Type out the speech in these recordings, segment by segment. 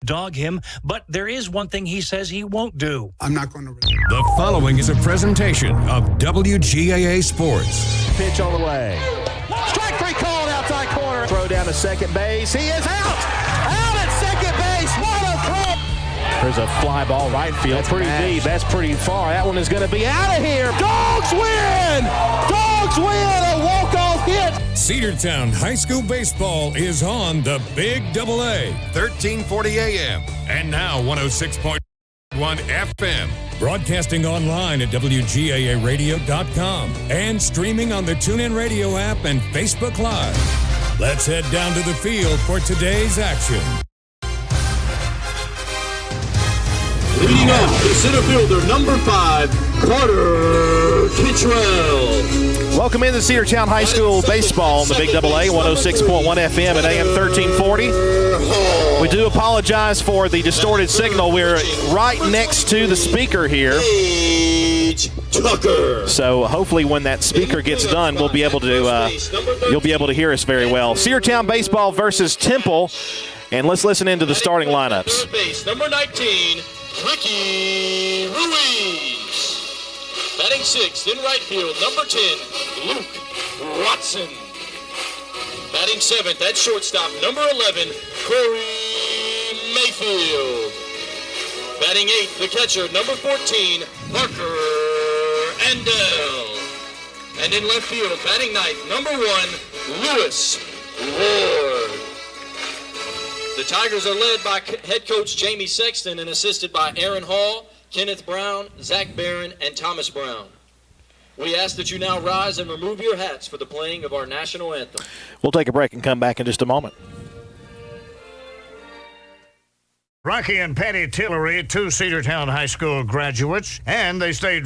dog him, but there is one thing he says he won't do. I'm not going to. The following is a presentation of WGAA Sports. Pitch on the way. Strike three called outside corner. Throw down to second base. He is out. Out at second base. What a throw. There's a fly ball right field. That's pretty deep. That's pretty far. That one is going to be out of here. Dogs win. Dogs win. A walk-off hit. Cedartown High School Baseball is on the Big AA, 1340 AM, and now 106.1 FM. Broadcasting online at WGAAradio.com and streaming on the TuneIn Radio app and Facebook Live. Let's head down to the field for today's action. Leading off, the center fielder, number 5, Carter Kittrell. Welcome into Cedartown High School Baseball on the Big AA, 106.1 FM at AM 1340. We do apologize for the distorted signal. We're right next to the speaker here. Gage Tucker. So hopefully when that speaker gets done, we'll be able to you'll be able to hear us very well. Cedartown Baseball versus Temple. And let's listen into the starting lineups. Third base, number 19, Ricky Ruiz. Batting 6th in right field, number 10, Luke Watson. Batting 7th at shortstop, number 11, Corey Mayfield. Batting 8th, the catcher, number 14, Parker Andell. And in left field, batting 9th, number 1, Lewis Ward. The Tigers are led by head coach Jamie Sexton and assisted by Aaron Hall, Kenneth Brown, Zach Barron, and Thomas Brown. We ask that you now rise and remove your hats for the playing of our national anthem. We'll take a break and come back in just a moment. Rocky and Patty Tillery, 2 Cedartown High School graduates, and they stayed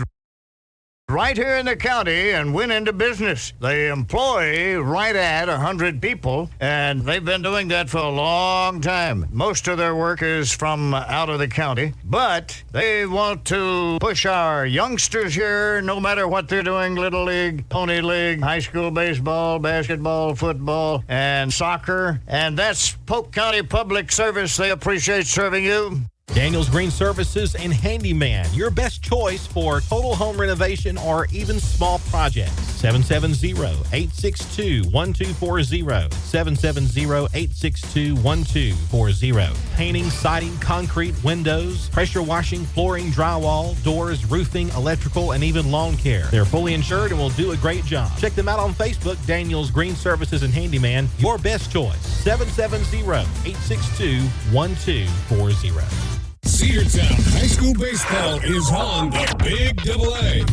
right here in the county and went into business. They employ right at 100 people, and they've been doing that for a long time. Most of their work is from out of the county, but they want to push our youngsters here, no matter what they're doing, Little League, Pony League, high school baseball, basketball, football, and soccer. And that's Polk County Public Service. They appreciate serving you. Daniels Green Services and Handyman, your best choice for total home renovation or even small projects. 770-862-1240. 770-862-1240. Painting, siding, concrete, windows, pressure washing, flooring, drywall, doors, roofing, electrical, and even lawn care. They're fully insured and will do a great job. Check them out on Facebook, Daniels Green Services and Handyman, your best choice. 770-862-1240. Cedartown High School Baseball is on the Big AA.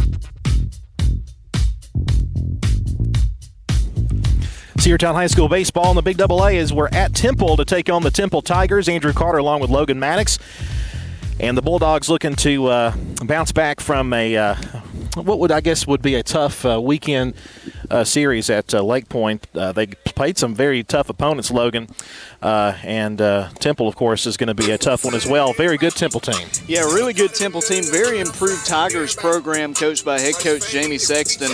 Cedartown High School Baseball on the Big AA as we're at Temple to take on the Temple Tigers. Andrew Carter along with Logan Maddox. And the Bulldogs looking to bounce back from a what would I guess would be a tough weekend series at Lake Point. They played some very tough opponents, Logan, and Temple, of course, is going to be a tough one as well. Very good Temple team. Yeah, really good Temple team. Very improved Tigers program coached by head coach Jamie Sexton.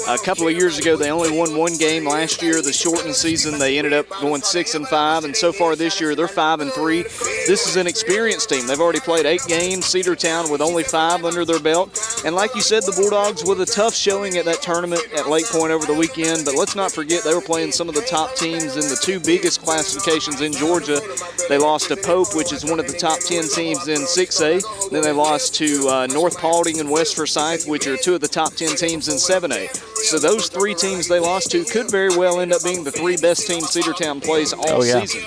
A couple of years ago, they only won 1 game. Last year, the shortened season, they ended up going 6-5, and so far this year, they're 5-3. This is an experienced team. They've already played 8 games. Cedartown with only 5 under their belt. And like you said, the Bulldogs with a tough showing at that tournament at Lake Point over the weekend. But let's not forget they were playing some of the top teams in the 2 biggest classifications in Georgia. They lost to Pope, which is one of the top 10 teams in 6A. Then they lost to North Paulding and West Forsyth, which are 2 of the top 10 teams in 7A. So those 3 teams they lost to could very well end up being the 3 best teams Cedartown plays all season.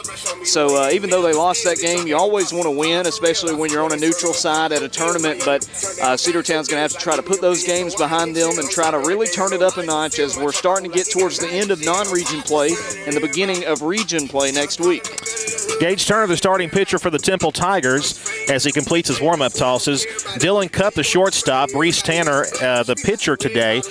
So even though they lost that game, you always want to win, especially when you're on a neutral side at a tournament. But Cedartown's going to have to try to put those games behind them and try to really turn it up a notch as we're starting to get towards the end of non-region play and the beginning of region play next week. Gage Tucker, the starting pitcher for the Temple Tigers, as he completes his warm-up tosses. Dylan Cupp, the shortstop. Rhys Tanner, the pitcher today.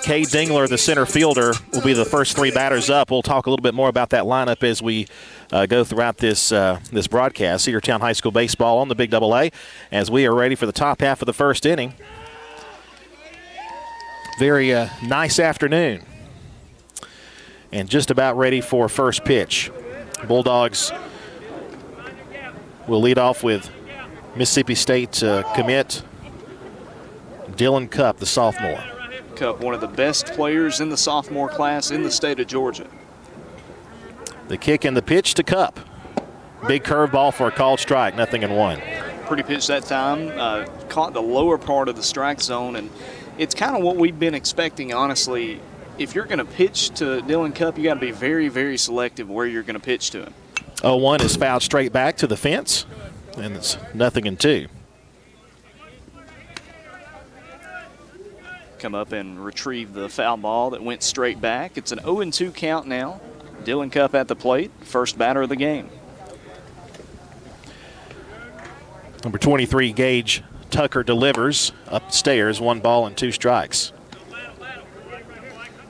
Cade Dingler, the center fielder, will be the first 3 batters up. We'll talk a little bit more about that lineup as we go throughout this this broadcast. Cedartown High School Baseball on the Big AA as we are ready for the top half of the first inning. Very nice afternoon. And just about ready for first pitch. Bulldogs We'll lead off with Mississippi State commit Dylan Cupp, the sophomore. Cupp, one of the best players in the sophomore class in the state of Georgia. The kick and the pitch to Cupp. Big curveball for a called strike, 0-1. Pretty pitch that time, caught the lower part of the strike zone, and it's kind of what we've been expecting, honestly. If you're going to pitch to Dylan Cupp, you got to be very, very selective where you're going to pitch to him. 0-1 is fouled straight back to the fence, and it's 0-2. Come up and retrieve the foul ball that went straight back. It's an 0-2 count now. Dylan Cupp at the plate, first batter of the game. Number 23, Gage Tucker delivers upstairs, 1 ball and 2 strikes.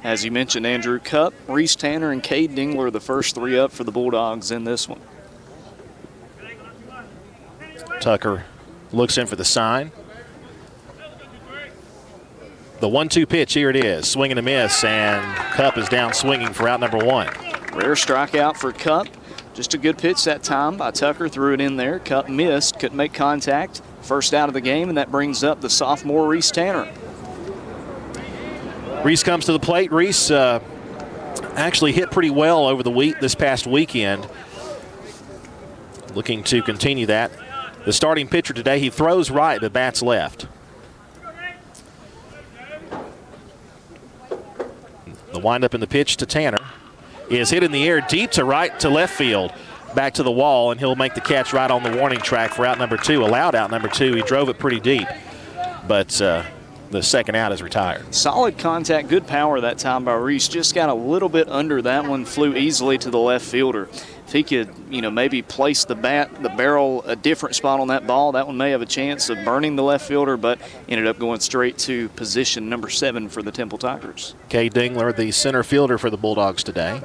As you mentioned, Andrew, Cupp, Rhys Tanner, and Cade Dingler, the first 3 up for the Bulldogs in this one. Tucker looks in for the sign. The 1-2 pitch, here it is. Swing and a miss, and Cupp is down swinging for out number 1. Rare strikeout for Cupp. Just a good pitch that time by Tucker, threw it in there. Cupp missed, couldn't make contact. First out of the game, and that brings up the sophomore Reece Tanner. Reece comes to the plate. Reece actually hit pretty well over this past weekend. Looking to continue that. The starting pitcher today, he throws right but bats left. The windup in the pitch to Tanner is hit in the air deep to right to left field. Back to the wall, and he'll make the catch right on the warning track for out number 2. Allowed out number 2. He drove it pretty deep, but the second out is retired. Solid contact, good power that time by Reece. Just got a little bit under that one, flew easily to the left fielder. If he could, maybe place the barrel a different spot on that ball, that one may have a chance of burning the left fielder, but ended up going straight to position number 7 for the Temple Tigers. Cade Dingler, the center fielder for the Bulldogs today.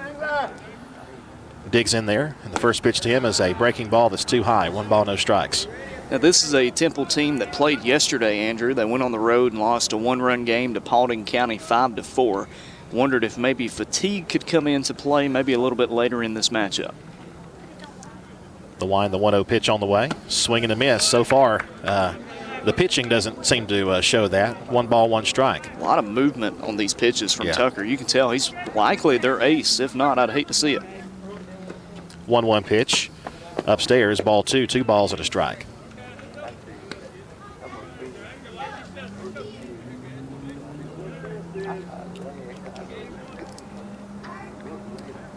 Digs in there, and the first pitch to him is a breaking ball that's too high. 1 ball, no strikes. Now, this is a Temple team that played yesterday, Andrew. They went on the road and lost a 1-run game to Paulding County 5-4. Wondered if maybe fatigue could come into play maybe a little bit later in this matchup. The 1-0 pitch on the way. Swing and a miss. So far, the pitching doesn't seem to show that. 1 ball, 1 strike. A lot of movement on these pitches from Tucker. You can tell he's likely their ace. If not, I'd hate to see it. 1-1 pitch. Upstairs, ball 2, 2 balls and a strike.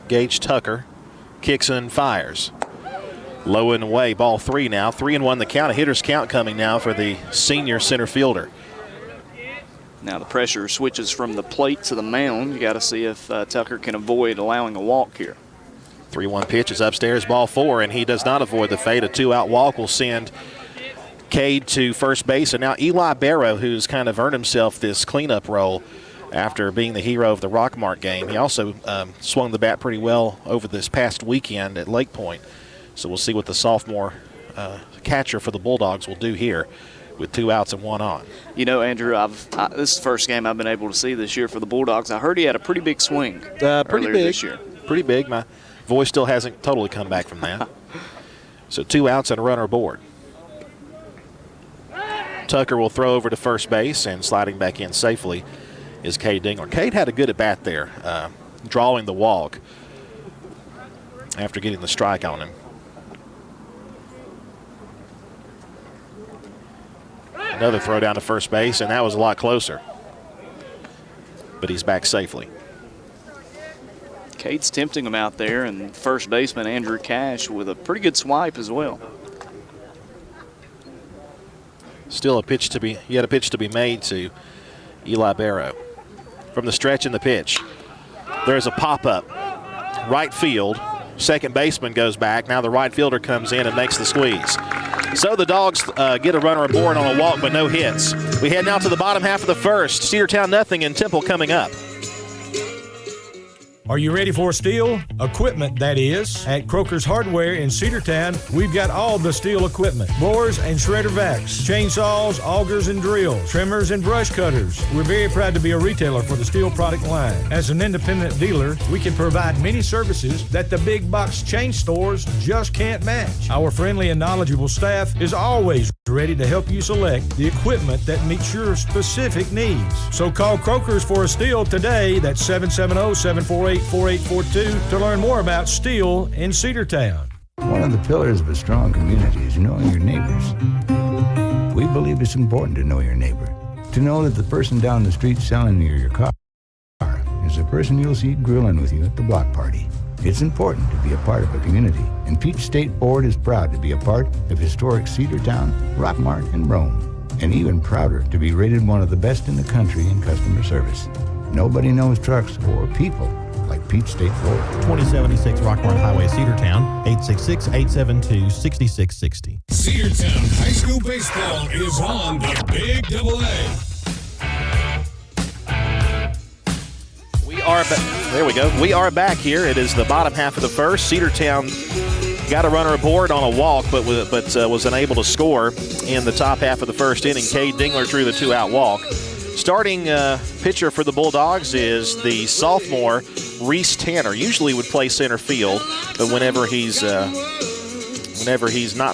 Gage Tucker kicks and fires. Low and away, ball 3 now. 3-1 the count. A hitter's count coming now for the senior center fielder. Now the pressure switches from the plate to the mound. You got to see if Tucker can avoid allowing a walk here. 3-1 pitch is upstairs, ball 4, and he does not avoid the fade. A 2-out walk will send Cade to first base. And now Eli Barrow, who's kind of earned himself this cleanup role after being the hero of the Rockmart game. He also swung the bat pretty well over this past weekend at Lake Point. So we'll see what the sophomore catcher for the Bulldogs will do here with 2 outs and 1 on. Andrew, this is the first game I've been able to see this year for the Bulldogs. I heard he had a pretty big swing pretty earlier big this year. Pretty big. My voice still hasn't totally come back from that. So 2 outs and a runner aboard. Tucker will throw over to first base, and sliding back in safely is Cade Dingler. Cade had a good at-bat there, drawing the walk after getting the strike on him. Another throw down to first base, and that was a lot closer. But he's back safely. Cade's tempting him out there, and first baseman Andrew Cash with a pretty good swipe as well. Still a pitch to be made to Eli Barrow. From the stretch in the pitch, there's a pop-up. Right field, second baseman goes back. Now the right fielder comes in and makes the squeeze. So the Dogs get a runner aboard on a walk, but no hits. We head now to the bottom half of the first. Cedartown 0 and Temple coming up. Are you ready for steel? Equipment, that is. At Croker's Hardware in Cedartown, we've got all the steel equipment. Blowers and shredder vacs, chainsaws, augers and drills, trimmers and brush cutters. We're very proud to be a retailer for the steel product line. As an independent dealer, we can provide many services that the big box chain stores just can't match. Our friendly and knowledgeable staff is always ready to help you select the equipment that meets your specific needs. So call Croker's for a steel today. That's 770-748-4842 to learn more about steel in Cedartown. One of the pillars of a strong community is knowing your neighbors. We believe it's important to know your neighbor, to know that the person down the street selling you your car is the person you'll see grilling with you at the block party. It's important to be a part of a community, and Peach State Ford is proud to be a part of historic Cedartown, Rockmart, and Rome, and even prouder to be rated one of the best in the country in customer service. Nobody knows trucks or people like Peach State Ford. 2076 Rockmart Highway, Cedartown, 866-872-6660. Cedartown High School Baseball is on the Big Double A. There we go. We are back here. It is the bottom half of the first. Cedartown got a runner aboard on a walk, but was unable to score in the top half of the first inning. Cade Dingler drew the two-out walk. Starting pitcher for the Bulldogs is the sophomore Rhys Tanner. Usually would play center field, but whenever he's not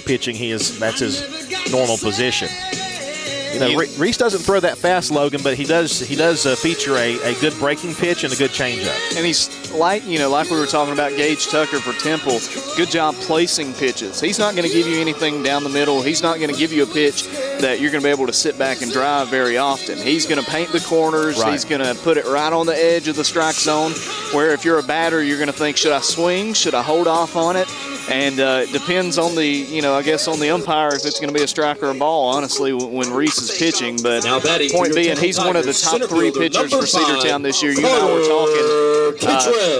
pitching, that's his normal position. You know, Reece doesn't throw that fast, Logan, but he does feature a good breaking pitch and a good changeup. And he's like we were talking about Gage Tucker for Temple, good job placing pitches. He's not going to give you anything down the middle. He's not going to give you a pitch that you're going to be able to sit back and drive very often. He's going to paint the corners. Right. He's going to put it right on the edge of the strike zone, where if you're a batter, you're going to think, should I swing? Should I hold off on it? And it depends on the, I guess on the umpire if it's going to be a strike or a ball, honestly, when Reece is pitching. But point being, he's one of the top three pitchers for Cedartown this year. You and I were talking,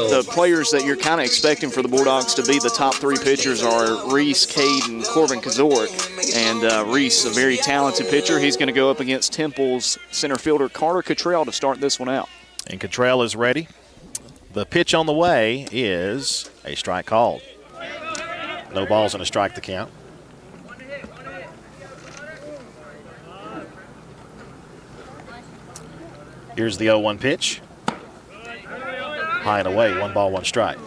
the players that you're kind of expecting for the Bulldogs to be the top three pitchers are Reece, Cade, and Corbin Azorta. And Reece, a very talented pitcher. He's going to go up against Temple's center fielder Carter Cottrell to start this one out. And Cottrell is ready. The pitch on the way is a strike called. No balls and a strike to count. Here's the 0-1 pitch. High and away, 1 ball, 1 strike.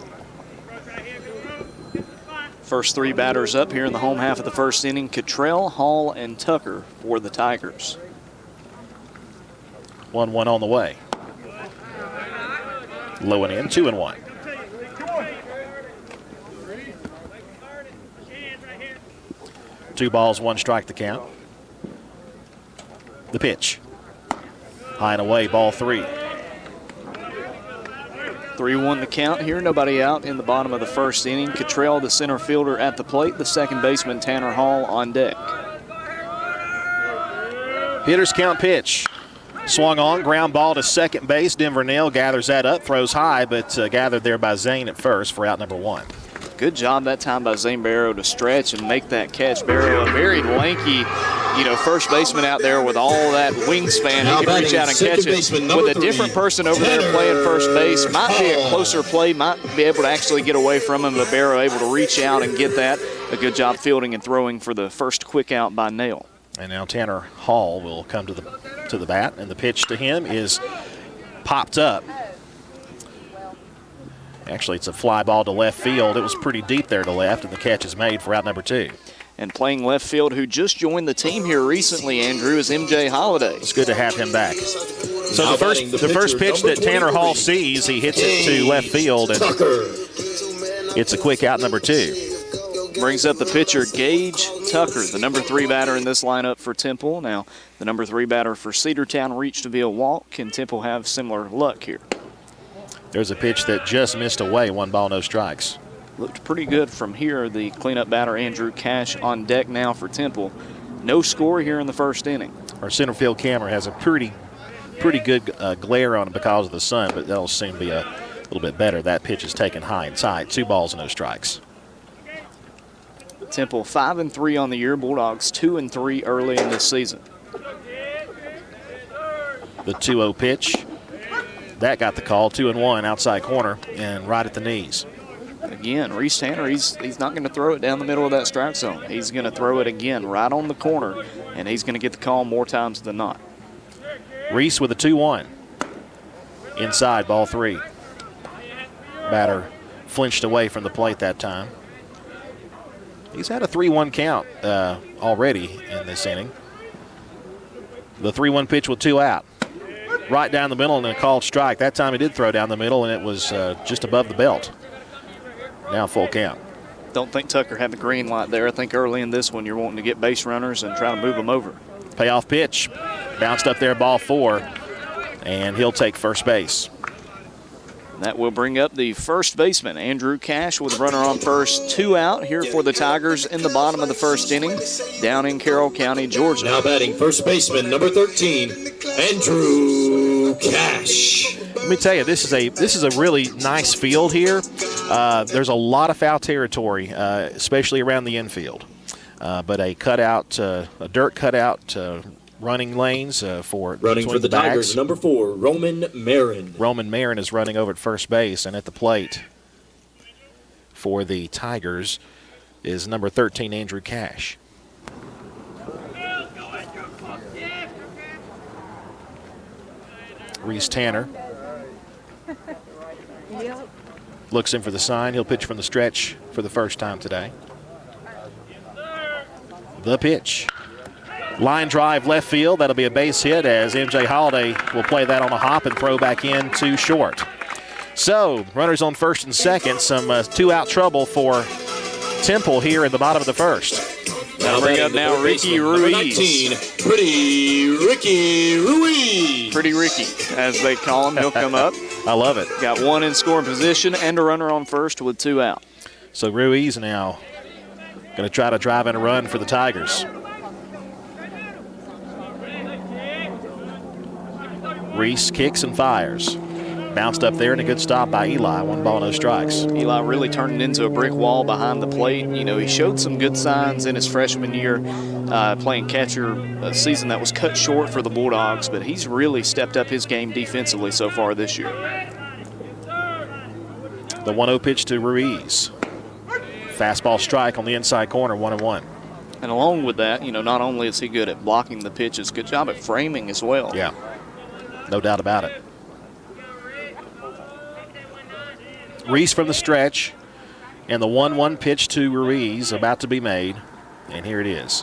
First three batters up here in the home half of the first inning, Cottrell, Hall, and Tucker for the Tigers. 1-1 on the way. Low and in, 2-1. Two balls, 1 strike to count. The pitch. High and away, ball 3. 3-1 the count here, nobody out in the bottom of the first inning. Cottrell, the center fielder, at the plate. The second baseman, Tanner Hall, on deck. Hitters count pitch. Swung on, ground ball to second base. Denver Nail gathers that up, throws high, but gathered there by Zane at first for out number 1. Good job that time by Zane Barrow to stretch and make that catch. Barrow, a very lanky, first baseman out there with all that wingspan. He can reach out and catch it. With a different person over there playing first base, might be a closer play, might be able to actually get away from him, but Barrow able to reach out and get that. A good job fielding and throwing for the first quick out by Nail. And now Tanner Hall will come to the bat, and the pitch to him is popped up. Actually, it's a fly ball to left field. It was pretty deep there to left, and the catch is made for out number 2. And playing left field, who just joined the team here recently, Andrew, is MJ Holiday. It's good to have him back. So the first pitch that Tanner Hall sees, he hits it to left field, and it's a quick out number 2. Brings up the pitcher, Gage Tucker, the number 3 batter in this lineup for Temple. Now, the number 3 batter for Cedartown reached via walk. Can Temple have similar luck here? There's a pitch that just missed away, 1 ball, no strikes. Looked pretty good from here. The cleanup batter, Andrew Cash, on deck now for Temple. No score here in the first inning. Our center field camera has a pretty good glare on it because of the sun, but that'll soon be a little bit better. That pitch is taken high inside. 2 balls, no strikes. Temple 5-3 on the year. Bulldogs 2-3 early in this season. The 2-0 pitch. That got the call, 2-1, outside corner, and right at the knees. Again, Rhys Tanner, he's not going to throw it down the middle of that strike zone. He's going to throw it again right on the corner, and he's going to get the call more times than not. Rhys with a 2-1. Inside, ball 3. Batter flinched away from the plate that time. He's had a 3-1 count already in this inning. The 3-1 pitch with 2 out. Right down the middle and a called strike. That time he did throw down the middle, and it was just above the belt. Now full count. Don't think Tucker had the green light there. I think early in this one you're wanting to get base runners and try to move them over. Payoff pitch. Bounced up there, ball 4, and he'll take first base. That will bring up the first baseman, Andrew Cash, with a runner on first, 2 out here for the Tigers in the bottom of the first inning down in Carroll County, Georgia. Now batting first baseman, number 13, Andrew Cash. Let me tell you, this is a really nice field here. There's a lot of foul territory, especially around the infield. But a dirt cutout, running lanes for running for the Tigers, number 4, Roman Marin. Roman Marin is running over at first base, and at the plate for the Tigers is number 13, Andrew Cash. Reece Tanner looks in for the sign. He'll pitch from the stretch for the first time today. The pitch. Line drive left field. That'll be a base hit as MJ Holiday will play that on a hop and throw back in to short. So runners on first and second. Some 2-out trouble for Temple here in the bottom of the first. Now bring up now Ricky Ruiz. 19, Pretty Ricky Ruiz. Pretty Ricky, as they call him. He'll come up. I love it. Got 1 in scoring position and a runner on first with 2 out. So Ruiz now going to try to drive in a run for the Tigers. Reese kicks and fires. Bounced up there and a good stop by Eli. 1 ball, no strikes. Eli really turned it into a brick wall behind the plate. You know, he showed some good signs in his freshman year playing catcher, a season that was cut short for the Bulldogs, but he's really stepped up his game defensively so far this year. The 1-0 pitch to Ruiz. Fastball strike on the inside corner, 1-1. And along with that, you know, not only is he good at blocking the pitches, good job at framing as well. Yeah, no doubt about it. Reese from the stretch, and the 1-1 pitch to Ruiz about to be made, and here it is.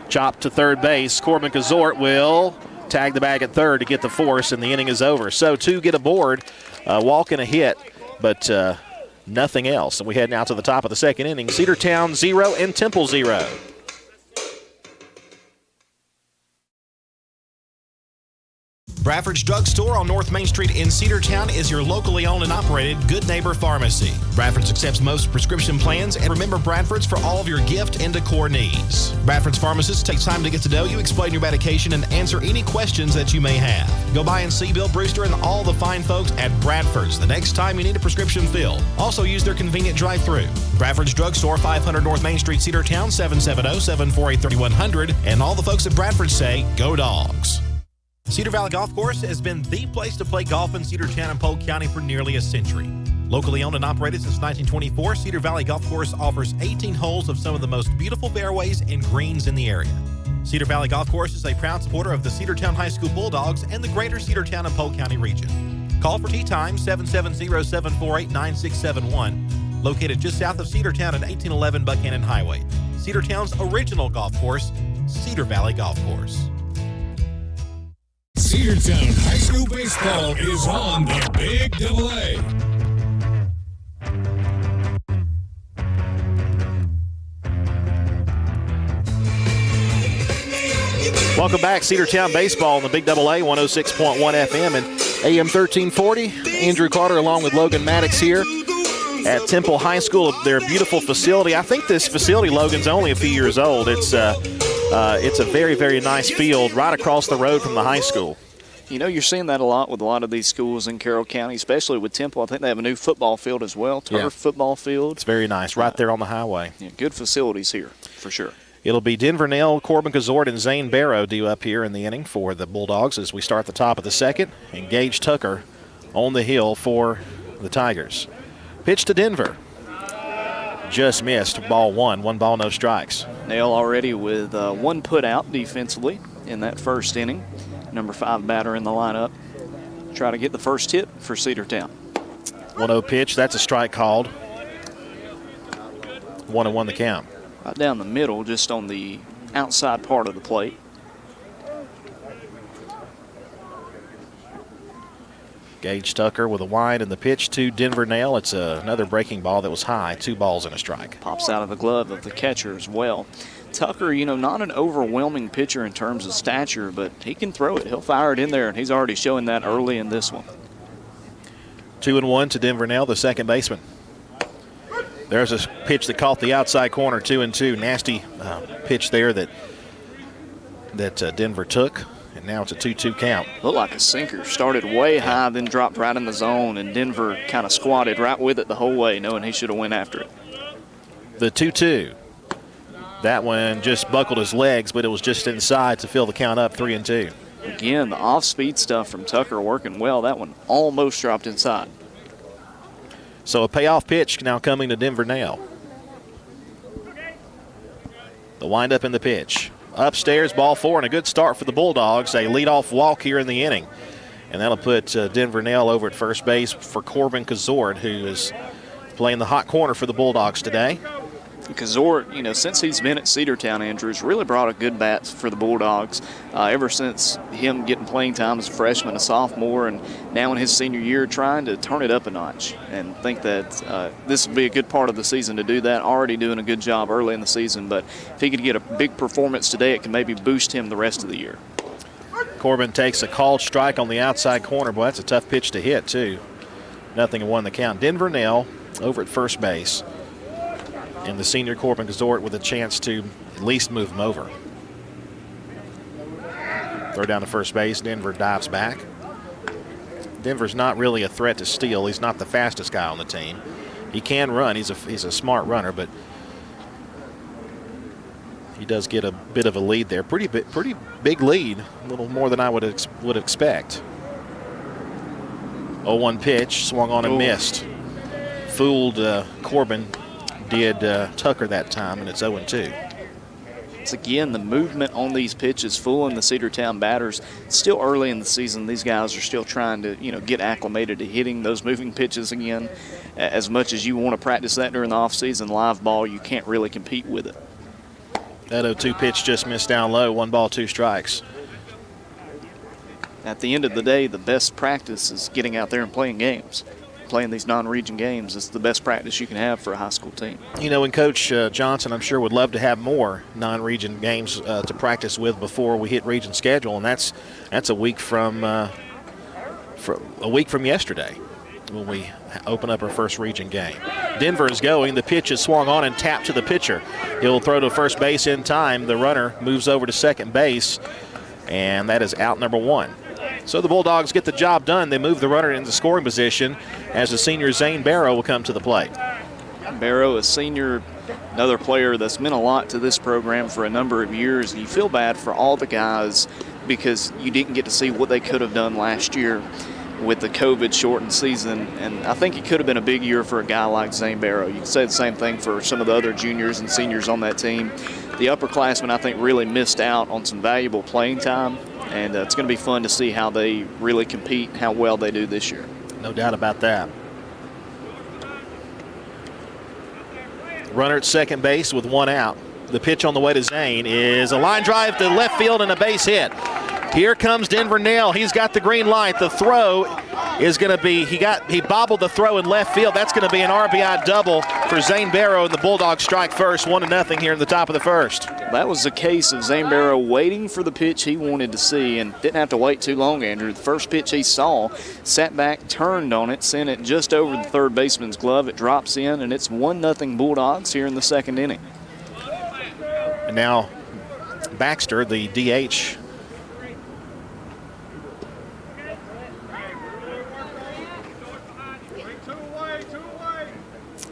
Chopped to third base. Corbin Azorta will tag the bag at third to get the force, and the inning is over. So 2 get aboard, walk and a hit, but nothing else. And we head now to the top of the second inning. Cedartown 0 and Temple 0. Bradford's Drugstore on North Main Street in Cedartown is your locally owned and operated Good Neighbor Pharmacy. Bradford's accepts most prescription plans, and remember Bradford's for all of your gift and decor needs. Bradford's pharmacist takes time to get to know you, explain your medication, and answer any questions that you may have. Go by and see Bill Brewster and all the fine folks at Bradford's the next time you need a prescription filled. Also use their convenient drive-thru. Bradford's Drugstore, 500 North Main Street, Cedartown, 770-748-3100. And all the folks at Bradford say, go Dogs. Cedar Valley Golf Course has been the place to play golf in Cedartown and Polk County for nearly a century. Locally owned and operated since 1924, Cedar Valley Golf Course offers 18 holes of some of the most beautiful fairways and greens in the area. Cedar Valley Golf Course is a proud supporter of the Cedartown High School Bulldogs and the greater Cedartown and Polk County region. Call for tee time 770-748-9671, located just south of Cedartown at 1811 Buchanan Highway. Cedartown's original golf course, Cedar Valley Golf Course. Cedartown High School Baseball is on the Big Double A. Welcome back, Cedartown Baseball on the Big Double A, 106.1 FM and AM 1340. Andrew Carter along with Logan Maddox here at Temple High School, their beautiful facility. I think this facility, Logan's only a few years old. It's a very, very nice field right across the road from the high school. You know, you're seeing that a lot with a lot of these schools in Carroll County, especially with Temple. I think they have a new football field as well, turf football field. It's very nice, right there on the highway. Yeah, good facilities here, for sure. It'll be Denver Nell, Corbin Azorta, and Zane Barrow due up here in the inning for the Bulldogs as we start the top of the second. And Gage Tucker on the hill for the Tigers. Pitch to Denver. Just missed. Ball one. 1 ball, no strikes. Nail already with one put out defensively in that first inning. Number 5 batter in the lineup. Try to get the first hit for Cedartown. 1-0 pitch. That's a strike called. 1-1 the count. Right down the middle, just on the outside part of the plate. Gage Tucker with a wide and the pitch to Denver Nail. It's another breaking ball that was high. 2 balls and a strike. Pops out of the glove of the catcher as well. Tucker, not an overwhelming pitcher in terms of stature, but he can throw it. He'll fire it in there, and he's already showing that early in this one. 2-1 to Denver Nail, the second baseman. There's a pitch that caught the outside corner, 2-2. Nasty pitch there that Denver took. And now it's a 2-2 count. Looked like a sinker. Started way high, then dropped right in the zone, and Denver kind of squatted right with it the whole way, knowing he should have went after it. The 2-2. That one just buckled his legs, but it was just inside to fill the count up, 3-2. Again, the off-speed stuff from Tucker working well. That one almost dropped inside. So a payoff pitch now coming to Denver Nail. The windup in the pitch. Upstairs, ball 4, and a good start for the Bulldogs. A leadoff walk here in the inning. And that'll put Denver Nail over at first base for Corbin Azorta, who is playing the hot corner for the Bulldogs today. Azorta, since he's been at Cedartown, Andrews, really brought a good bat for the Bulldogs ever since him getting playing time as a freshman, a sophomore, and now in his senior year trying to turn it up a notch. And think that this would be a good part of the season to do that. Already doing a good job early in the season, but if he could get a big performance today, it can maybe boost him the rest of the year. Corbin takes a called strike on the outside corner. Boy, that's a tough pitch to hit, too. 0-1 the count. Denver Nail over at first base. And the senior Corbin Azorta with a chance to at least move him over. Throw down to first base. Denver dives back. Denver's not really a threat to steal. He's not the fastest guy on the team. He can run. He's a smart runner, but he does get a bit of a lead there. Pretty big lead. A little more than I would expect. 0-1 pitch. Swung on and missed. Fooled Corbin. Did Tucker that time, and it's 0-2. It's again the movement on these pitches fooling the Cedartown batters. It's still early in the season. These guys are still trying to get acclimated to hitting those moving pitches again. As much as you want to practice that during the offseason, live ball, you can't really compete with it. That 0-2 pitch just missed down low. 1 ball, 2 strikes. At the end of the day, the best practice is getting out there and playing games. Playing these non-region games is the best practice you can have for a high school team. And Coach Johnson, I'm sure, would love to have more non-region games to practice with before we hit region schedule, and that's a week from yesterday when we open up our first region game. Denver is going. The pitch is swung on and tapped to the pitcher. He'll throw to first base in time. The runner moves over to second base, and that is out number 1. So the Bulldogs get the job done. They move the runner into scoring position as the senior Zane Barrow will come to the plate. Barrow, a senior, another player that's meant a lot to this program for a number of years. And you feel bad for all the guys because you didn't get to see what they could have done last year with the COVID-shortened season. And I think it could have been a big year for a guy like Zane Barrow. You can say the same thing for some of the other juniors and seniors on that team. The upperclassmen, I think, really missed out on some valuable playing time. And it's going to be fun to see how they really compete and how well they do this year. No doubt about that. Runner at second base with 1 out. The pitch on the way to Zane is a line drive to left field and a base hit. Here comes Denver Nail. He's got the green light. The throw is going to be, he bobbled the throw in left field. That's going to be an RBI double for Zane Barrow, and the Bulldogs strike first, 1-0 here in the top of the first. That was the case of Zane Barrow waiting for the pitch he wanted to see and didn't have to wait too long, Andrew. The first pitch he saw, sat back, turned on it, sent it just over the third baseman's glove. It drops in, and it's 1-0 Bulldogs here in the second inning. And now Baxter, the DH,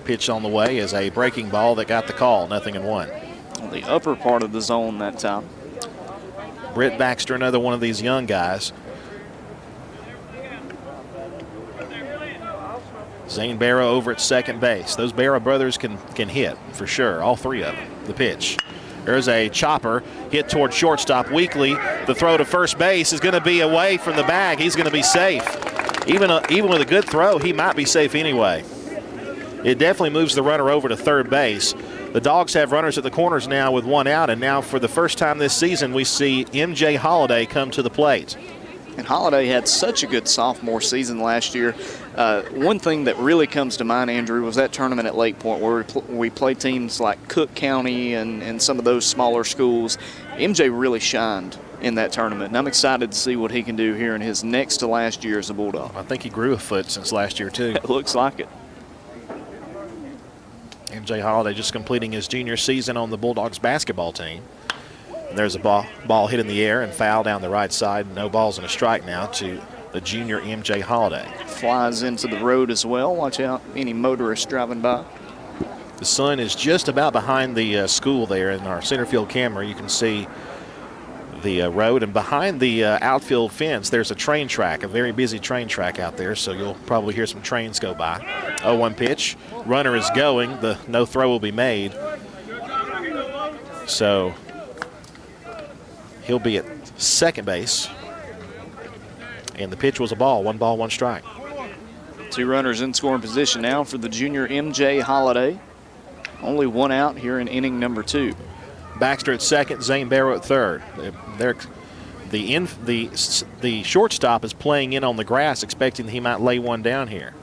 pitch on the way is a breaking ball that got the call, 0-1. On the upper part of the zone that time. Britt Baxter, another one of these young guys. Zane Barrow over at second base. Those Barrow brothers can hit for sure, all three of them. The pitch. There's a chopper hit toward shortstop. Weekly, the throw to first base is going to be away from the bag. He's going to be safe. Even with a good throw, he might be safe anyway. It definitely moves the runner over to third base. The Dogs have runners at the corners now with one out, and now for the first time this season, we see M.J. Holiday come to the plate. And Holiday had such a good sophomore season last year. One thing that really comes to mind, Andrew, was that tournament at Lake Point where we played teams like Cook County and some of those smaller schools. MJ really shined in that tournament, and I'm excited to see what he can do here in his next to last year as a Bulldog. I think he grew a foot since last year, too. It looks like it. MJ Holiday just completing his junior season on the Bulldogs basketball team. And there's a ball hit in the air and foul down the right side. No balls and a strike now to the junior MJ Holiday. Flies into the road as well. Watch out, any motorists driving by. The sun is just about behind the school there. In our center field camera, you can see the road. And behind the outfield fence, there's a train track, a very busy train track out there. So you'll probably hear some trains go by. 0-1 pitch. Runner is going. The no throw will be made. So he'll be at second base. And the pitch was a ball. 1 ball, 1 strike. 2 runners in scoring position now for the junior M.J. Holiday. Only 1 out here in inning number 2. Baxter at second, Zane Barrow at third. The shortstop is playing in on the grass, expecting he might lay one down here.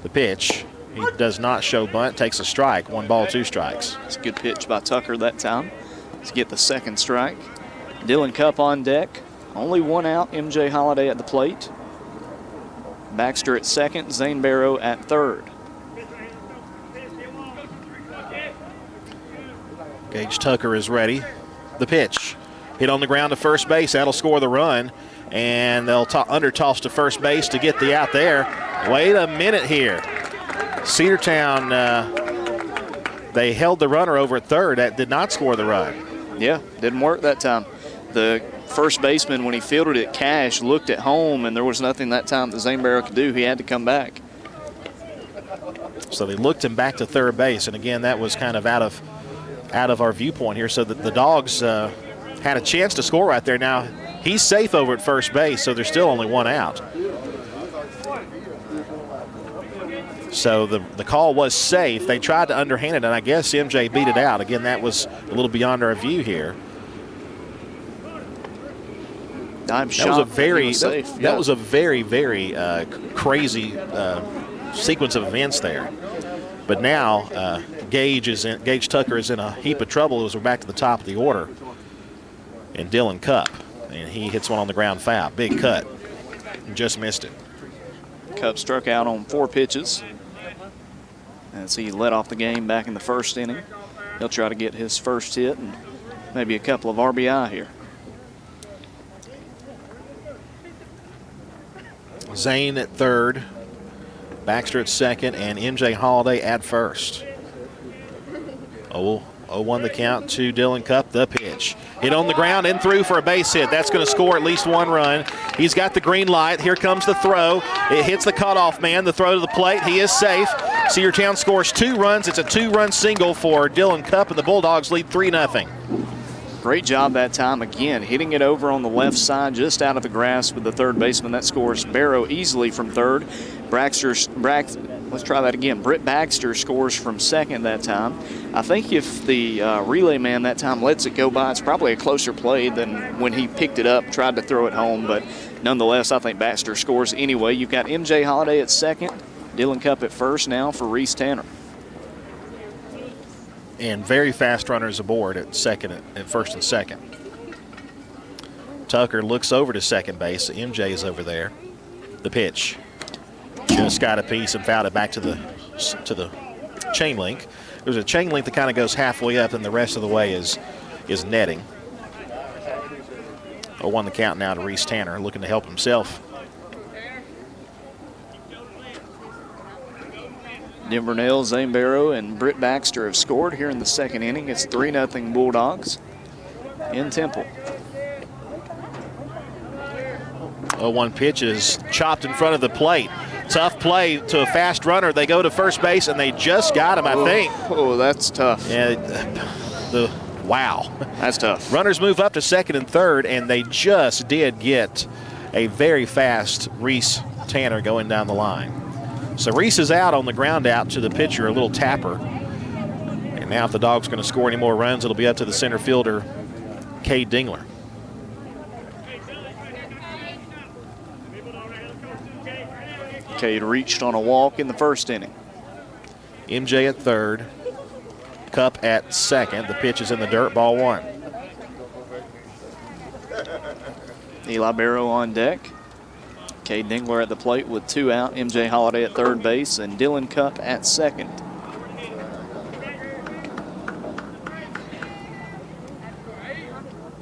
The pitch, he does not show bunt, takes a strike. 1 ball, 2 strikes. It's a good pitch by Tucker that time to get the second strike. Dylan Cupp on deck. Only 1 out, MJ Holiday at the plate. Baxter at second, Zane Barrow at third. Gage Tucker is ready. The pitch. Hit on the ground to first base. That'll score the run. And they'll under toss to first base to get the out there. Wait a minute here. Cedartown, they held the runner over at third. That did not score the run. Yeah, didn't work that time. The first baseman, when he fielded it, Cash, looked at home, and there was nothing that time that Zane Barrow could do. He had to come back. So they looked him back to third base, and again, that was kind of out of our viewpoint here. So that the Dogs had a chance to score right there. Now he's safe over at first base, so there's still only 1 out. So the call was safe. They tried to underhand it, and I guess MJ beat it out. Again, that was a little beyond our view here. I'm that was a very safe. That was a very, very crazy sequence of events there. But now Gage Tucker is in a heap of trouble as we're back to the top of the order. And Dylan Cupp, and he hits one on the ground foul. Big cut. Just missed it. Cupp struck out on 4 pitches as he led off the game back in the first inning. He'll try to get his first hit and maybe a couple of RBI here. Zane at third, Baxter at second, and MJ Holiday at first. 0-1 the count to Dylan Cupp. The pitch. Hit on the ground and through for a base hit. That's going to score at least 1 run. He's got the green light. Here comes the throw. It hits the cutoff man. The throw to the plate. He is safe. Cedartown scores 2 runs. It's a 2-run single for Dylan Cupp, and the Bulldogs lead 3-0. Great job that time again, hitting it over on the left side, just out of the grasp with the third baseman. That scores Barrow easily from third. Let's try that again. Britt Baxter scores from second that time. I think if the relay man that time lets it go by, it's probably a closer play than when he picked it up, tried to throw it home. But nonetheless, I think Baxter scores anyway. You've got MJ Holiday at second, Dylan Cupp at first now for Reece Tanner. And very fast runners aboard at first and second. Tucker looks over to second base. MJ is over there. The pitch. Just got a piece and fouled it back to the chain link. There's a chain link that kind of goes halfway up, and the rest of the way is netting. 0-1 the count now to Rhys Tanner, looking to help himself. Denver Nails, Zane Barrow, and Britt Baxter have scored here in the second inning. It's 3-0 Bulldogs in Temple. 0-1 pitch is chopped in front of the plate. Tough play to a fast runner. They go to first base, and they just got him, I think. Oh, that's tough. Yeah, wow. That's tough. Runners move up to second and third, and they just did get a very fast Rhys Tanner going down the line. So Reece is out on the ground out to the pitcher, a little tapper. And now if the Dogs going to score any more runs, it'll be up to the center fielder, Cade Dingler. Cade reached on a walk in the first inning. MJ at third, Cup at second. The pitch is in the dirt, ball one. Eli Barrow on deck. Cade Dingler at the plate with 2 out. MJ Holiday at third base and Dylan Cup at second.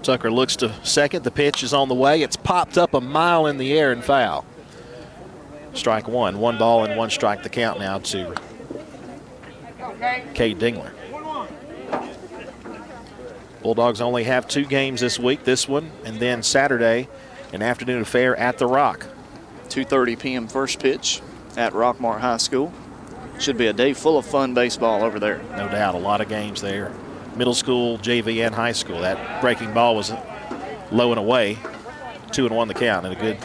Tucker looks to second. The pitch is on the way. It's popped up a mile in the air and foul. Strike one. 1 ball and 1 strike the count now to Cade Dingler. Bulldogs only have 2 games this week, this one, and then Saturday, an afternoon affair at the Rock. 2:30 p.m. first pitch at Rockmart High School. Should be a day full of fun baseball over there. No doubt, a lot of games there. Middle school, JV, and high school. That breaking ball was low and away. 2-1 the count, and a good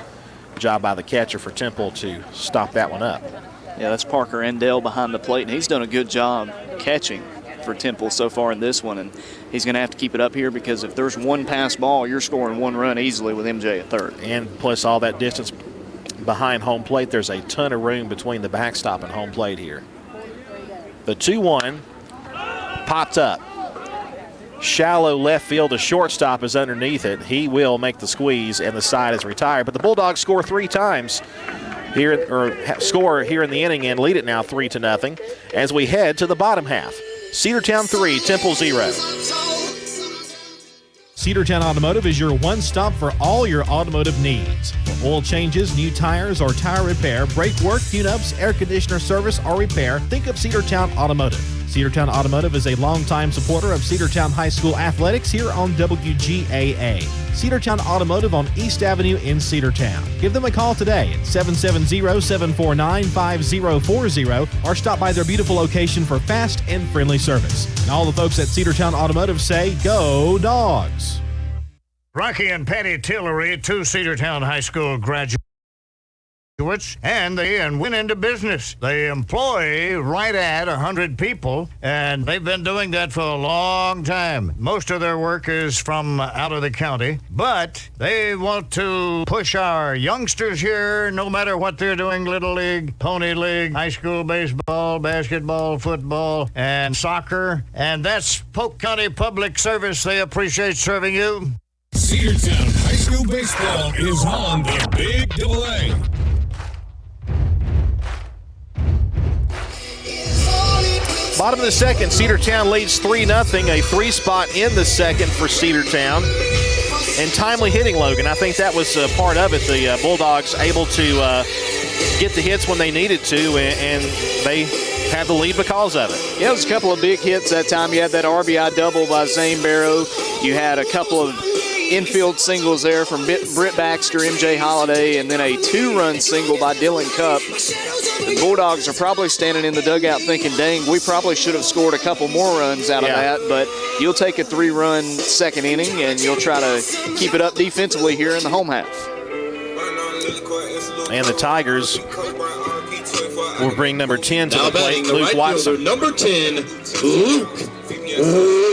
job by the catcher for Temple to stop that one up. Yeah, that's Parker Endell behind the plate, and he's done a good job catching for Temple so far in this one, and he's going to have to keep it up here because if there's 1 pass ball, you're scoring 1 run easily with MJ at third. And plus all that distance behind home plate, there's a ton of room between the backstop and home plate here. The 2-1 popped up. Shallow left field, the shortstop is underneath it. He will make the squeeze, and the side is retired. But the Bulldogs score 3 times here, or score here in the inning and lead it now 3-0 as we head to the bottom half. Cedartown 3, Temple 0. Cedartown Automotive is your one-stop for all your automotive needs. For oil changes, new tires, or tire repair, brake work, tune-ups, air conditioner service, or repair, think of Cedartown Automotive. Cedartown Automotive is a longtime supporter of Cedartown High School athletics here on WGAA. Cedartown Automotive on East Avenue in Cedartown. Give them a call today at 770-749-5040 or stop by their beautiful location for fast and friendly service. And all the folks at Cedartown Automotive say, go Dogs! Rocky and Patty Tillery, 2 Cedartown High School graduates, and they went into business. They employ right at 100 people, and they've been doing that for a long time. Most of their work is from out of the county, but they want to push our youngsters here, no matter what they're doing, Little League, Pony League, high school baseball, basketball, football, and soccer, and that's Polk County Public Service. They appreciate serving you. Cedartown High School Baseball is on the Big AA. Bottom of the second, Cedartown leads 3-0, a 3 spot in the second for Cedartown. And timely hitting, Logan. I think that was part of it. The Bulldogs able to get the hits when they needed to, and they had the lead because of it. Yeah, it was a couple of big hits that time. You had that RBI double by Zane Barrow. You had a couple of infield singles there from Britt Baxter, MJ Holiday, and then a 2-run single by Dylan Cupp. The Bulldogs are probably standing in the dugout thinking, dang, we probably should have scored a couple more runs out of that, but you'll take a 3-run second inning, and you'll try to keep it up defensively here in the home half. And the Tigers will bring number 10 to the plate, Luke Watson. Number 10, Luke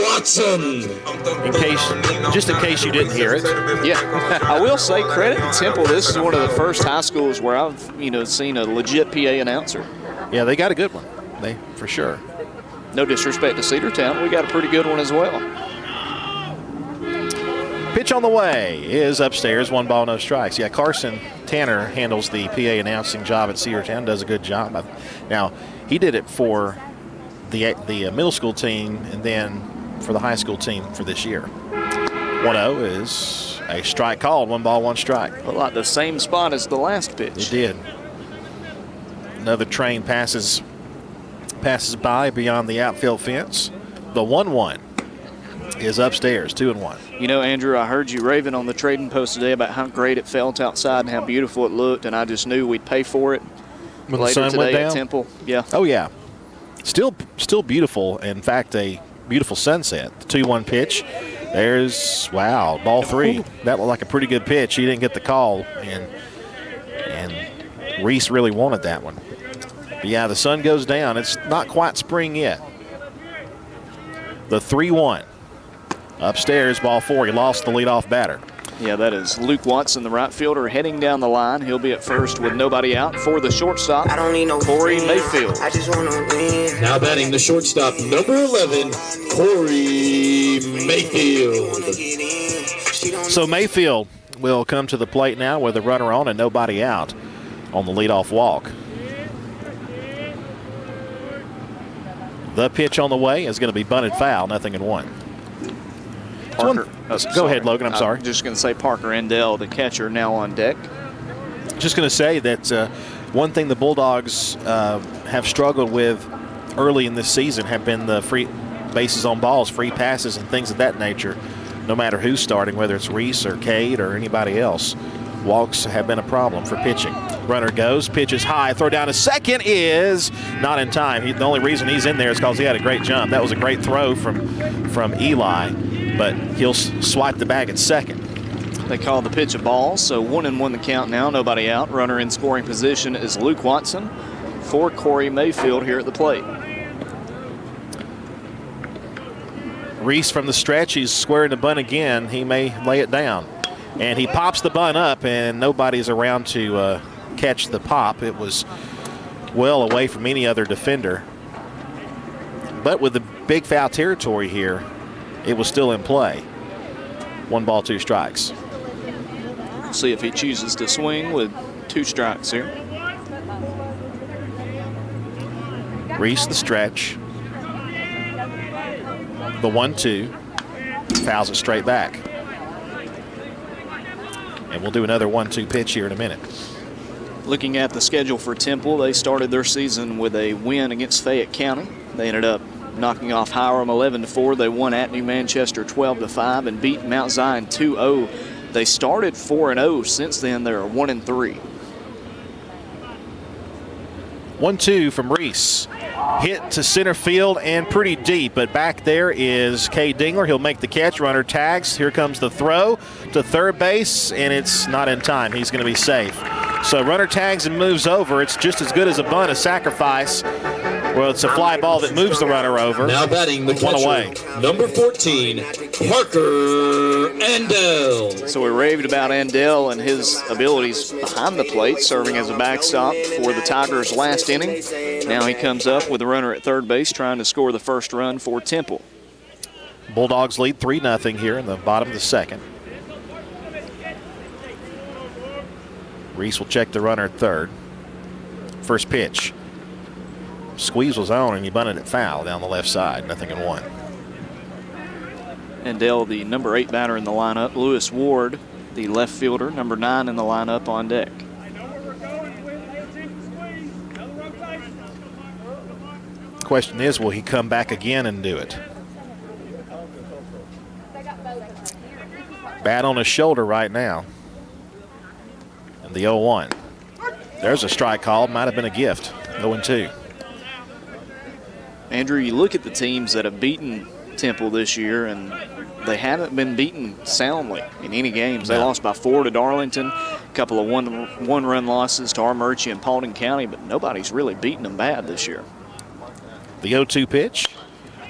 Watson. Just in case you didn't hear it. Yeah, I will say credit to Temple. This is one of the first high schools where I've seen a legit PA announcer. Yeah, they got a good one. For sure. No disrespect to Cedartown, we got a pretty good one as well. Pitch on the way is upstairs. 1 ball, no strikes. Yeah, Carson Tanner handles the PA announcing job at Cedartown. Does a good job. Now, he did it for the middle school team and then for the high school team for this year. 1-0 is a strike called. 1 ball, 1 strike. A lot the same spot as the last pitch. It did. Another train passes by beyond the outfield fence. The 1-1 is upstairs, 2-1. Andrew, I heard you raving on the trading post today about how great it felt outside and how beautiful it looked, and I just knew we'd pay for it. when later the sun went today down? at Temple. Yeah. Oh, yeah. Still beautiful. In fact, a beautiful sunset. The 2-1 pitch. There's, wow, ball 3. That looked like a pretty good pitch. He didn't get the call, and Rhys really wanted that one. But yeah, the sun goes down. It's not quite spring yet. The 3-1. Upstairs, ball 4. He lost the leadoff batter. Yeah, that is Luke Watson, the right fielder, heading down the line. He'll be at first with nobody out. For the shortstop, Corey Mayfield. Now batting the shortstop, number 11, Corey Mayfield. So Mayfield will come to the plate now with a runner on and nobody out on the leadoff walk. The pitch on the way is going to be bunted foul, 0-1. Parker, Go ahead, Logan. I'm sorry. Just going to say Parker Endell, the catcher, now on deck. Just going to say that one thing the Bulldogs have struggled with early in this season have been the free bases on balls, free passes, and things of that nature. No matter who's starting, whether it's Reece or Cade or anybody else, walks have been a problem for pitching. Runner goes, pitches high, throw down to second is not in time. The only reason he's in there is because he had a great jump. That was a great throw from Eli, but he'll swipe the bag at second. They call the pitch a ball, so 1-1 the count now, nobody out. Runner in scoring position is Luke Watson for Corey Mayfield here at the plate. Rhys from the stretch, he's squaring the bunt again. He may lay it down. And he pops the bunt up, and nobody's around to catch the pop. It was well away from any other defender. But with the big foul territory here, it was still in play. 1 ball, 2 strikes. We'll see if he chooses to swing with 2 strikes here. Rhys the stretch. The 1-2. Fouls it straight back. And we'll do another 1-2 pitch here in a minute. Looking at the schedule for Temple, they started their season with a win against Fayette County. They ended up knocking off Hiram 11-4. They won at New Manchester 12-5 and beat Mount Zion 2-0. They started 4-0. Since then, they're 1-3. 1-2 from Rhys. Hit to center field and pretty deep, but back there is Cade Dingler. He'll make the catch. Runner tags. Here comes the throw to third base, and it's not in time. He's going to be safe. So runner tags and moves over. It's just as good as a bunt, a sacrifice. Well, it's a fly ball that moves the runner over. Now batting the catcher, away. number 14, Parker Endell. So we raved about Endell and his abilities behind the plate, serving as a backstop for the Tigers' last inning. Now he comes up with a runner at third base, trying to score the first run for Temple. Bulldogs lead 3-0 here in the bottom of the second. Rhys will check the runner at third. First pitch. Squeeze was on, and he bunted it foul down the left side, 0-1. Endell, the number 8 batter in the lineup. Lewis Ward, the left fielder, number 9 in the lineup on deck. Question is, will he come back again and do it? Bat on his shoulder right now. And the 0-1. There's a strike called. Might have been a gift. 0-2. Andrew, you look at the teams that have beaten Temple this year, and they haven't been beaten soundly in any games. They lost by 4 to Darlington, a couple of one-run losses to Armurchie and Paulding County, but nobody's really beaten them bad this year. The 0-2 pitch.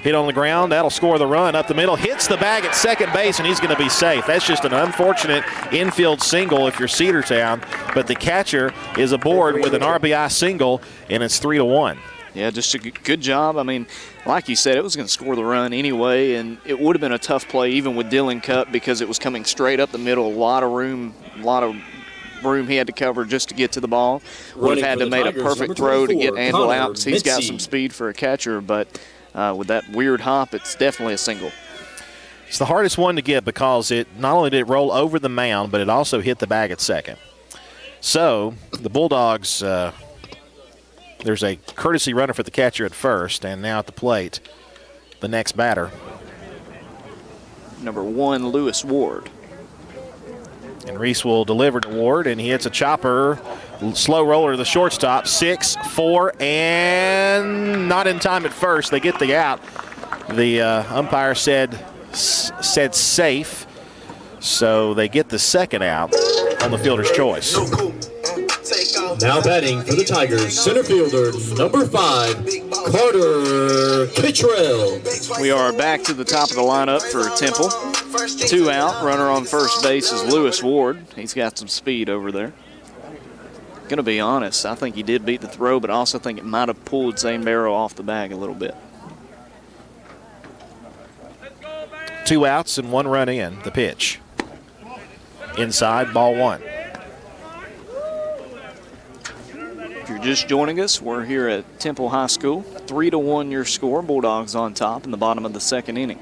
Hit on the ground. That'll score the run up the middle. Hits the bag at second base, and he's going to be safe. That's just an unfortunate infield single if you're Cedartown, but the catcher is aboard with an RBI single, and it's 3-1. Yeah, just a good job. I mean, like you said, it was going to score the run anyway, and it would have been a tough play even with Dylan Cupp because it was coming straight up the middle. A lot of room he had to cover just to get to the ball. Would have had to made a perfect throw to get Andel out because he's got some speed for a catcher, but with that weird hop, it's definitely a single. It's the hardest one to get because it not only did it roll over the mound, but it also hit the bag at second. So the Bulldogs, there's a courtesy runner for the catcher at first, and now at the plate, the next batter. Number 1, Lewis Ward. And Rhys will deliver to Ward, and he hits a chopper Slow roller to the shortstop. 6-4, and not in time at first. They get the out. The umpire said safe, so they get the second out on the fielder's choice. Now batting for the Tigers, center fielder, number 5, Carter Kittrell. We are back to the top of the lineup for Temple. 2 out. Runner on first base is Lewis Ward. He's got some speed over there. Going to be honest, I think he did beat the throw, but I also think it might have pulled Zane Barrow off the bag a little bit. 2 outs and 1 run in. The pitch. Inside, ball 1. If you're just joining us, we're here at Temple High School. 3-1 your score. Bulldogs on top in the bottom of the second inning.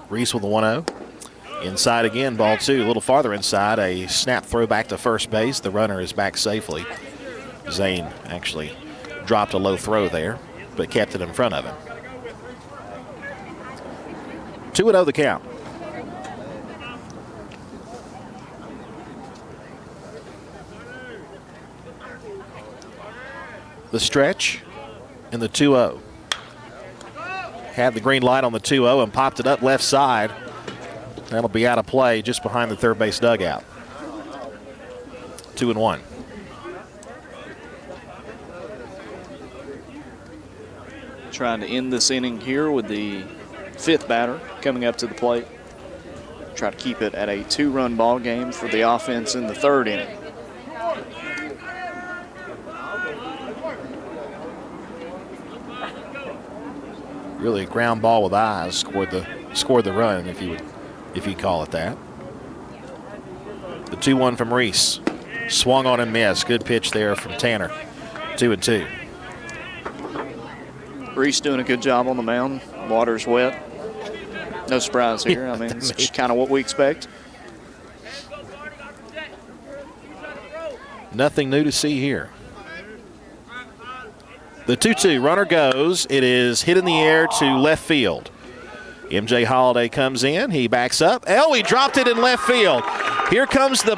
Reese with the 1-0. Inside again, ball 2. A little farther inside. A snap throw back to first base. The runner is back safely. Zane actually dropped a low throw there, but kept it in front of him. 2-0 the count. The stretch and the 2-0. Had the green light on the 2-0 and popped it up left side. That'll be out of play just behind the third base dugout. 2-1. Trying to end this inning here with the 5th batter coming up to the plate. Try to keep it at a 2-run ball game for the offense in the 3rd inning. Really a ground ball with eyes scored the run, if you call it that. The 2-1 from Reese. Swung on and missed. Good pitch there from Tanner. 2-2. Reese doing a good job on the mound. Water's wet. No surprise here. I mean, it's just kind of what we expect. Nothing new to see here. The 2-2, runner goes. It is hit in the air to left field. MJ Holiday comes in. He backs up. He dropped it in left field. Here comes the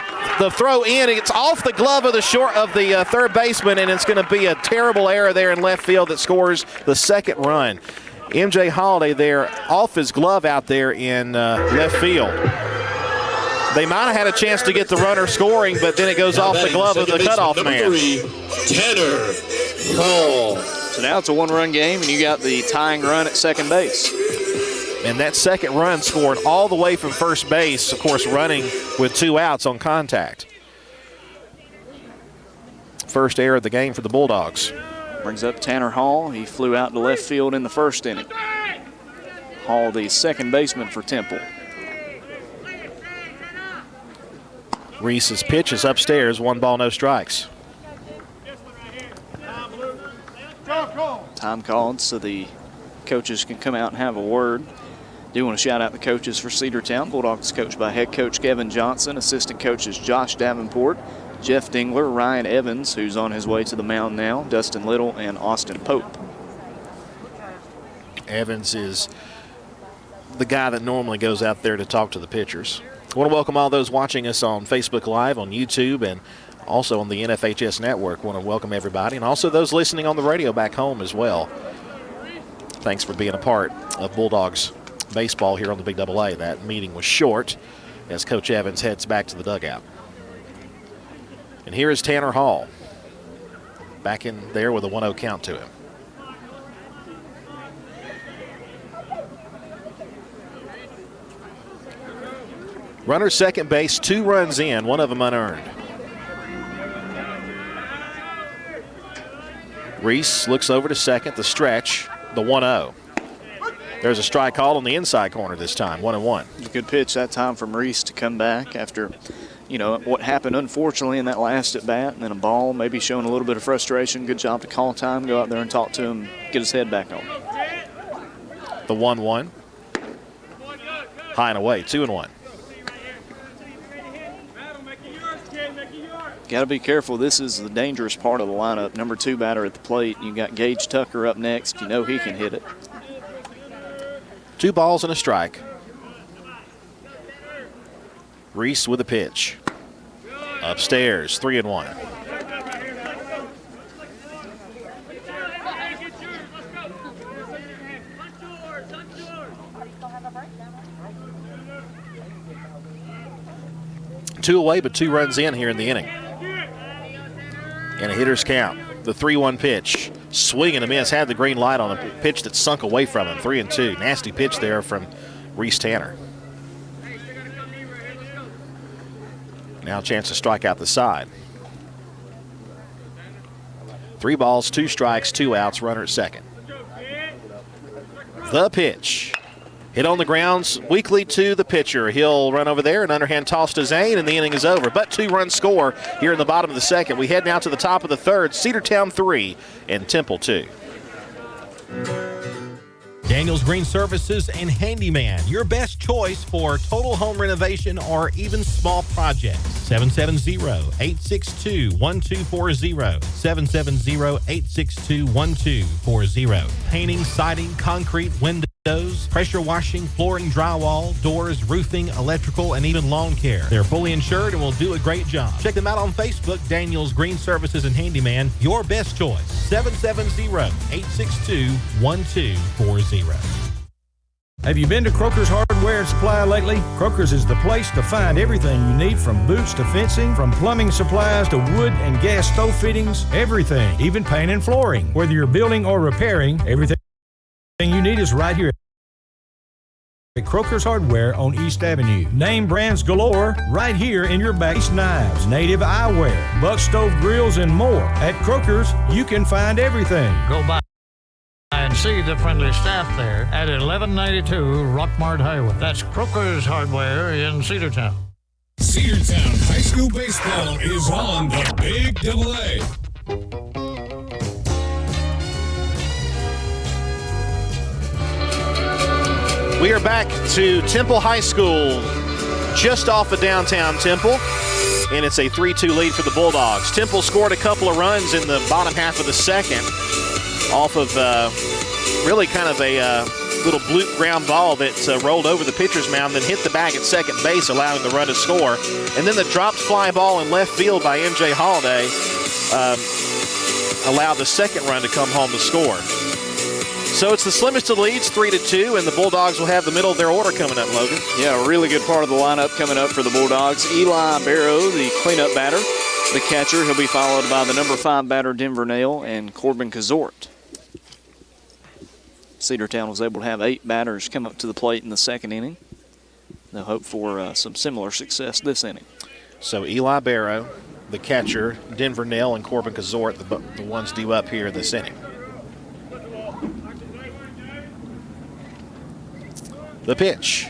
throw in. It's off the glove of the third baseman, and it's going to be a terrible error there in left field that scores the second run. MJ Holiday there off his glove out there in left field. They might have had a chance to get the runner scoring, but then it goes off the glove of the cutoff man. 3, Tanner Hall. So now it's a 1-run game, and you got the tying run at second base. And that second run scored all the way from first base, of course, running with 2 outs on contact. First error of the game for the Bulldogs. Brings up Tanner Hall. He flew out to left field in the 1st inning. Hall, the second baseman for Temple. Reese's pitch is upstairs, 1 ball, no strikes. Time called so the coaches can come out and have a word. Do want to shout out the coaches for Cedartown. Bulldogs coached by head coach Kevin Johnson, assistant coaches Josh Davenport, Jeff Dingler, Ryan Evans, who's on his way to the mound now, Dustin Little, and Austin Pope. Evans is the guy that normally goes out there to talk to the pitchers. I want to welcome all those watching us on Facebook Live, on YouTube, and also on the NFHS Network. I want to welcome everybody, and also those listening on the radio back home as well. Thanks for being a part of Bulldogs baseball here on the Big Double A. That meeting was short as Coach Evans heads back to the dugout. And here is Tanner Hall back in there with a 1-0 count to him. Runner second base, 2 runs in, 1 of them unearned. Reese looks over to second, the stretch, the 1-0. There's a strike called on the inside corner this time, 1-1. Good pitch that time from Reese to come back after, what happened unfortunately in that last at bat, and then a ball, maybe showing a little bit of frustration. Good job to call time, go out there and talk to him, get his head back on. The 1-1. High and away, 2-1. Got to be careful. This is the dangerous part of the lineup. Number 2 batter at the plate. You got Gage Tucker up next. You know he can hit it. 2 balls and a strike. Rhys with a pitch. Upstairs, 3-1. Two away, but 2 runs in here in the inning. And a hitter's count. The 3-1 pitch. Swing and a miss. Had the green light on a pitch that sunk away from him. 3-2. Nasty pitch there from Reece Tanner. Now a chance to strike out the side. 3 balls, 2 strikes, 2 outs. Runner at second. The pitch. Hit on the grounds weakly to the pitcher. He'll run over there, an underhand toss to Zane, and the inning is over. But 2-run score here in the bottom of the second. We head now to the top of the third. Cedartown 3 and Temple 2. Daniels Green Services and Handyman, your best choice for total home renovation or even small projects. 770-862-1240. 770-862-1240. Painting, siding, concrete, windows, pressure washing, flooring, drywall, doors, roofing, electrical, and even lawn care. They're fully insured and will do a great job. Check them out on Facebook, Daniels Green Services and Handyman, your best choice. 770-862-1240. Have you been to Croker's Hardware and Supply lately? Croker's is the place to find everything you need, from boots to fencing, from plumbing supplies to wood and gas stove fittings, everything, even paint and flooring. Whether you're building or repairing, everything you need is right here at Croker's Hardware on East Avenue. Name brands galore right here in your back. Knives, native eyewear, buck stove grills, and more. At Croker's, you can find everything. Go by and see the friendly staff there at 1192 Rockmart Highway. That's Croker's Hardware in Cedartown. Cedartown High School Baseball is on the Big Double A. We are back to Temple High School, just off of downtown Temple, and it's a 3-2 lead for the Bulldogs. Temple scored a couple of runs in the bottom half of the second off of really kind of a little bloop ground ball that rolled over the pitcher's mound, then hit the bag at second base, allowing the run to score. And then the dropped fly ball in left field by MJ Holiday allowed the second run to come home to score. So it's the slimmest of leads, 3-2, and the Bulldogs will have the middle of their order coming up, Logan. Yeah, a really good part of the lineup coming up for the Bulldogs. Eli Barrow, the cleanup batter, the catcher. He'll be followed by the number 5 batter, Denver Nail, and Corbin Azorta. Cedartown was able to have 8 batters come up to the plate in the second inning. They'll hope for some similar success this inning. So Eli Barrow, the catcher, Denver Nail, and Corbin Azorta, the ones due up here this inning. The pitch.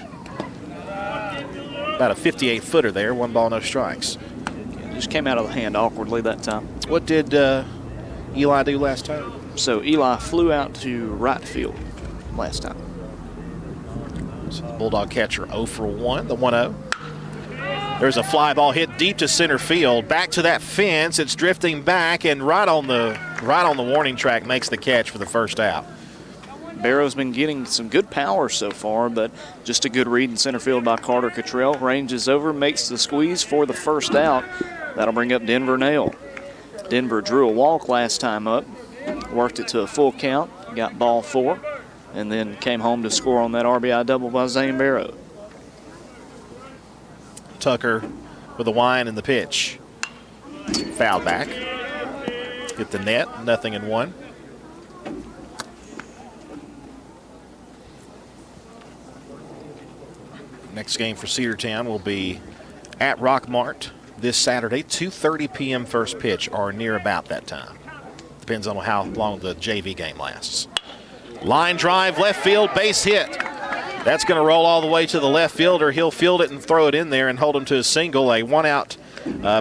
About a 58-footer there, 1 ball, no strikes. Yeah, just came out of the hand awkwardly that time. What did Eli do last time? So Eli flew out to right field last time. So the Bulldog catcher 0 for 1, the 1-0. There's a fly ball hit deep to center field. Back to that fence. It's drifting back, and right on the warning track makes the catch for the first out. Barrow's been getting some good power so far, but just a good read in center field by Carter Cottrell. Ranges over, makes the squeeze for the first out. That'll bring up Denver Nail. Denver drew a walk last time up, worked it to a full count, got ball 4, and then came home to score on that RBI double by Zane Barrow. Tucker with a wind in the pitch. Foul back. Hit the net, 0-1. Next game for Cedartown will be at Rockmart this Saturday, 2:30 p.m. first pitch, or near about that time. Depends on how long the JV game lasts. Line drive, left field, base hit. That's going to roll all the way to the left fielder. He'll field it and throw it in there and hold him to a single, a 1-out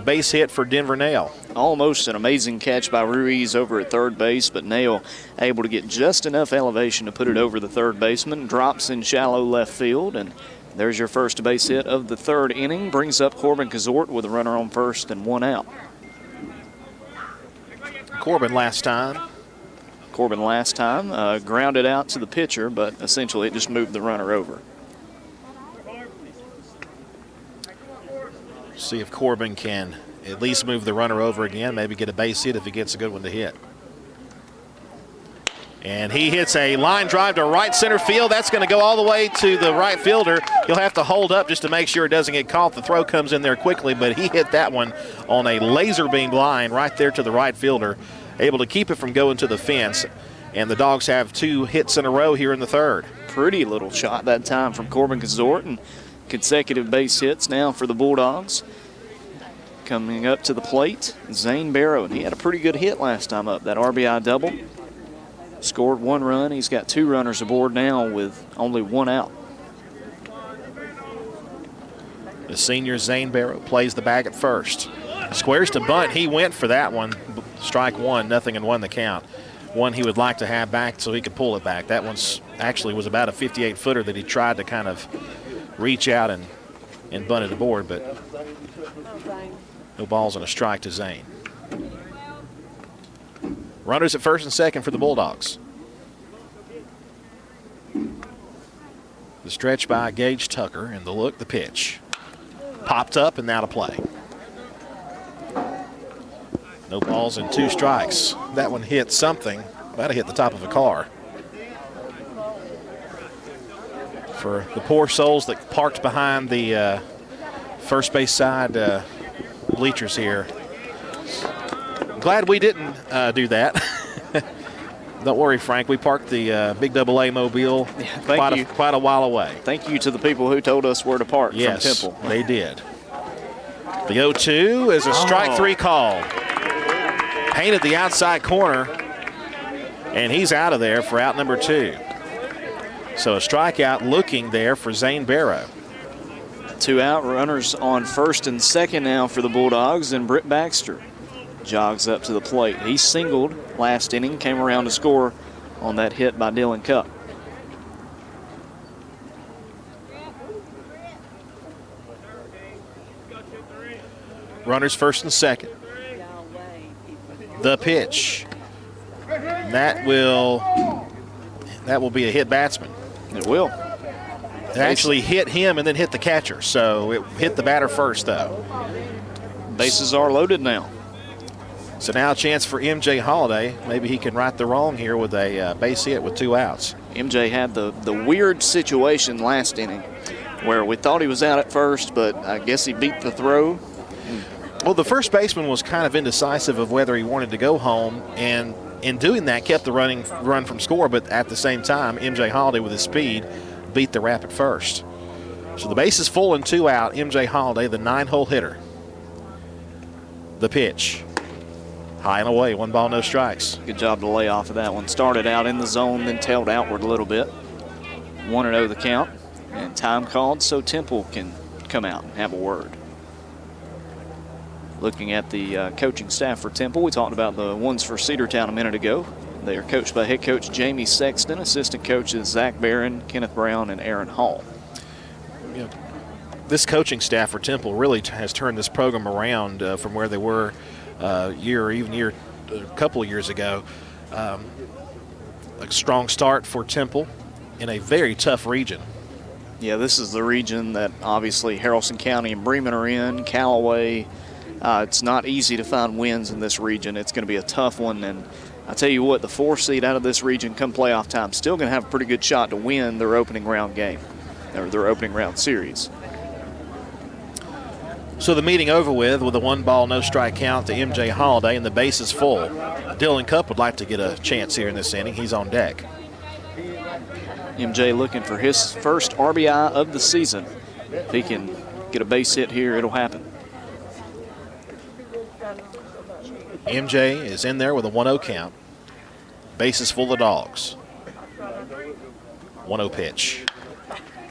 base hit for Denver Nail. Almost an amazing catch by Ruiz over at third base, but Nail able to get just enough elevation to put it over the third baseman. Drops in shallow left field, and there's your first base hit of the third inning. Brings up Corbin Azorta with a runner on first and 1 out. Corbin last time Corbin last time grounded out to the pitcher, but essentially it just moved the runner over. See if Corbin can at least move the runner over again, maybe get a base hit if he gets a good one to hit. And he hits a line drive to right center field. That's going to go all the way to the right fielder. He'll have to hold up just to make sure it doesn't get caught. The throw comes in there quickly, but he hit that one on a laser beam line right there to the right fielder, able to keep it from going to the fence. And the Dogs have 2 hits in a row here in the third. Pretty little shot that time from Corbin Azorta, and consecutive base hits now for the Bulldogs. Coming up to the plate, Zane Barrow, and he had a pretty good hit last time up, that RBI double. Scored 1 run. He's got 2 runners aboard now with only 1 out. The senior Zane Barrow plays the bag at first. Squares to bunt. He went for that one. Strike 1, nothing, and 1 the count. One he would like to have back so he could pull it back. That one's actually was about a 58-footer that he tried to kind of reach out and bunt it aboard, but no balls and a strike to Zane. Runners at first and second for the Bulldogs. The stretch by Gage Tucker, and the look, the pitch. Popped up and now to play. No balls and 2 strikes. That one hit something. Might have hit the top of a car. For the poor souls that parked behind the first base side bleachers here, glad we didn't do that. Don't worry, Frank. We parked the Big AA Mobile quite a while away. Thank you to the people who told us where to park from Temple. Yes, they did. The 0-2 is a strike 3 call. Painted the outside corner, and he's out of there for out number 2. So a strikeout looking there for Zane Barrow. 2 out, runners on first and second now for the Bulldogs, and Britt Baxter jogs up to the plate. He singled last inning, came around to score on that hit by Dylan Cupp. Runners first and second. The pitch. That will be a hit batsman. It will. It actually hit him and then hit the catcher, so it hit the batter first, though. Bases are loaded now. So now a chance for MJ Holiday. Maybe he can right the wrong here with a base hit with 2 outs. MJ had the weird situation last inning where we thought he was out at first, but I guess he beat the throw. Well, the first baseman was kind of indecisive of whether he wanted to go home, and in doing that kept the run from score, but at the same time, MJ Holiday with his speed beat the rap at first. So the base is full and 2 out. MJ Holiday, the 9-hole hitter. The pitch. High and away, 1 ball, no strikes. Good job to lay off of that one. Started out in the zone, then tailed outward a little bit. 1-0 the count, and time called so Temple can come out and have a word. Looking at the coaching staff for Temple, we talked about the ones for Cedartown a minute ago. They are coached by head coach Jamie Sexton, assistant coaches Zach Barron, Kenneth Brown, and Aaron Hall. You know, this coaching staff for Temple really has turned this program around from where they were a couple of years ago. A strong start for Temple in a very tough region. Yeah, this is the region that obviously Haralson County and Bremen are in, Callaway. It's not easy to find wins in this region. It's going to be a tough one, and I tell you what, the 4 seed out of this region come playoff time still going to have a pretty good shot to win their opening round game, or their opening round series. So the meeting over with a 1 ball, no strike count to MJ Holiday, and the base is full. Dylan Cupp would like to get a chance here in this inning. He's on deck. MJ looking for his first RBI of the season. If he can get a base hit here, it'll happen. MJ is in there with a 1-0 count. Bases full of Dogs. 1-0 pitch.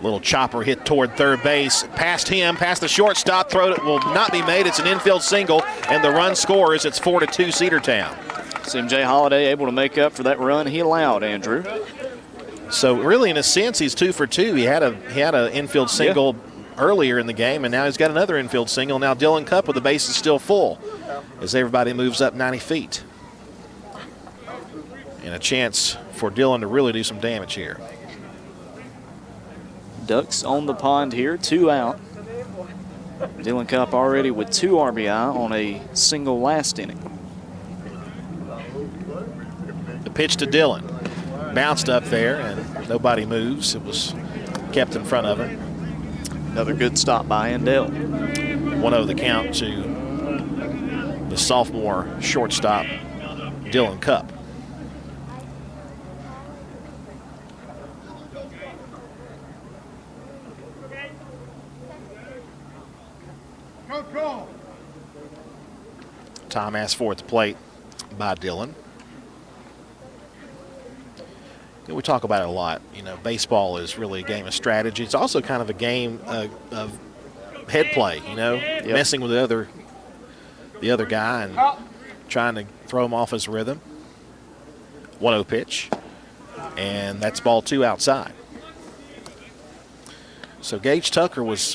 Little chopper hit toward third base. Past him, past the shortstop. Throw it will not be made. It's an infield single, and the run scores. It's 4-2 Cedartown. So MJ Holiday able to make up for that run he allowed, Andrew. So really, in a sense, he's 2 for 2. He had an infield single earlier in the game, and now he's got another infield single. Now Dylan Cupp with the bases still full as everybody moves up 90 feet. And a chance for Dillon to really do some damage here. Ducks on the pond here, 2 out. Dillon Cup already with 2 RBI on a single last inning. The pitch to Dillon. Bounced up there and nobody moves. It was kept in front of him. Another good stop by Endell. 1-0 the count to the sophomore shortstop, Dillon Cup. Time asked for at the plate by Dillon. We talk about it a lot. You know, baseball is really a game of strategy. It's also kind of a game of head play, you know, messing with the other guy and trying to throw him off his rhythm. 1-0 pitch, and that's ball 2 outside. So Gage Tucker was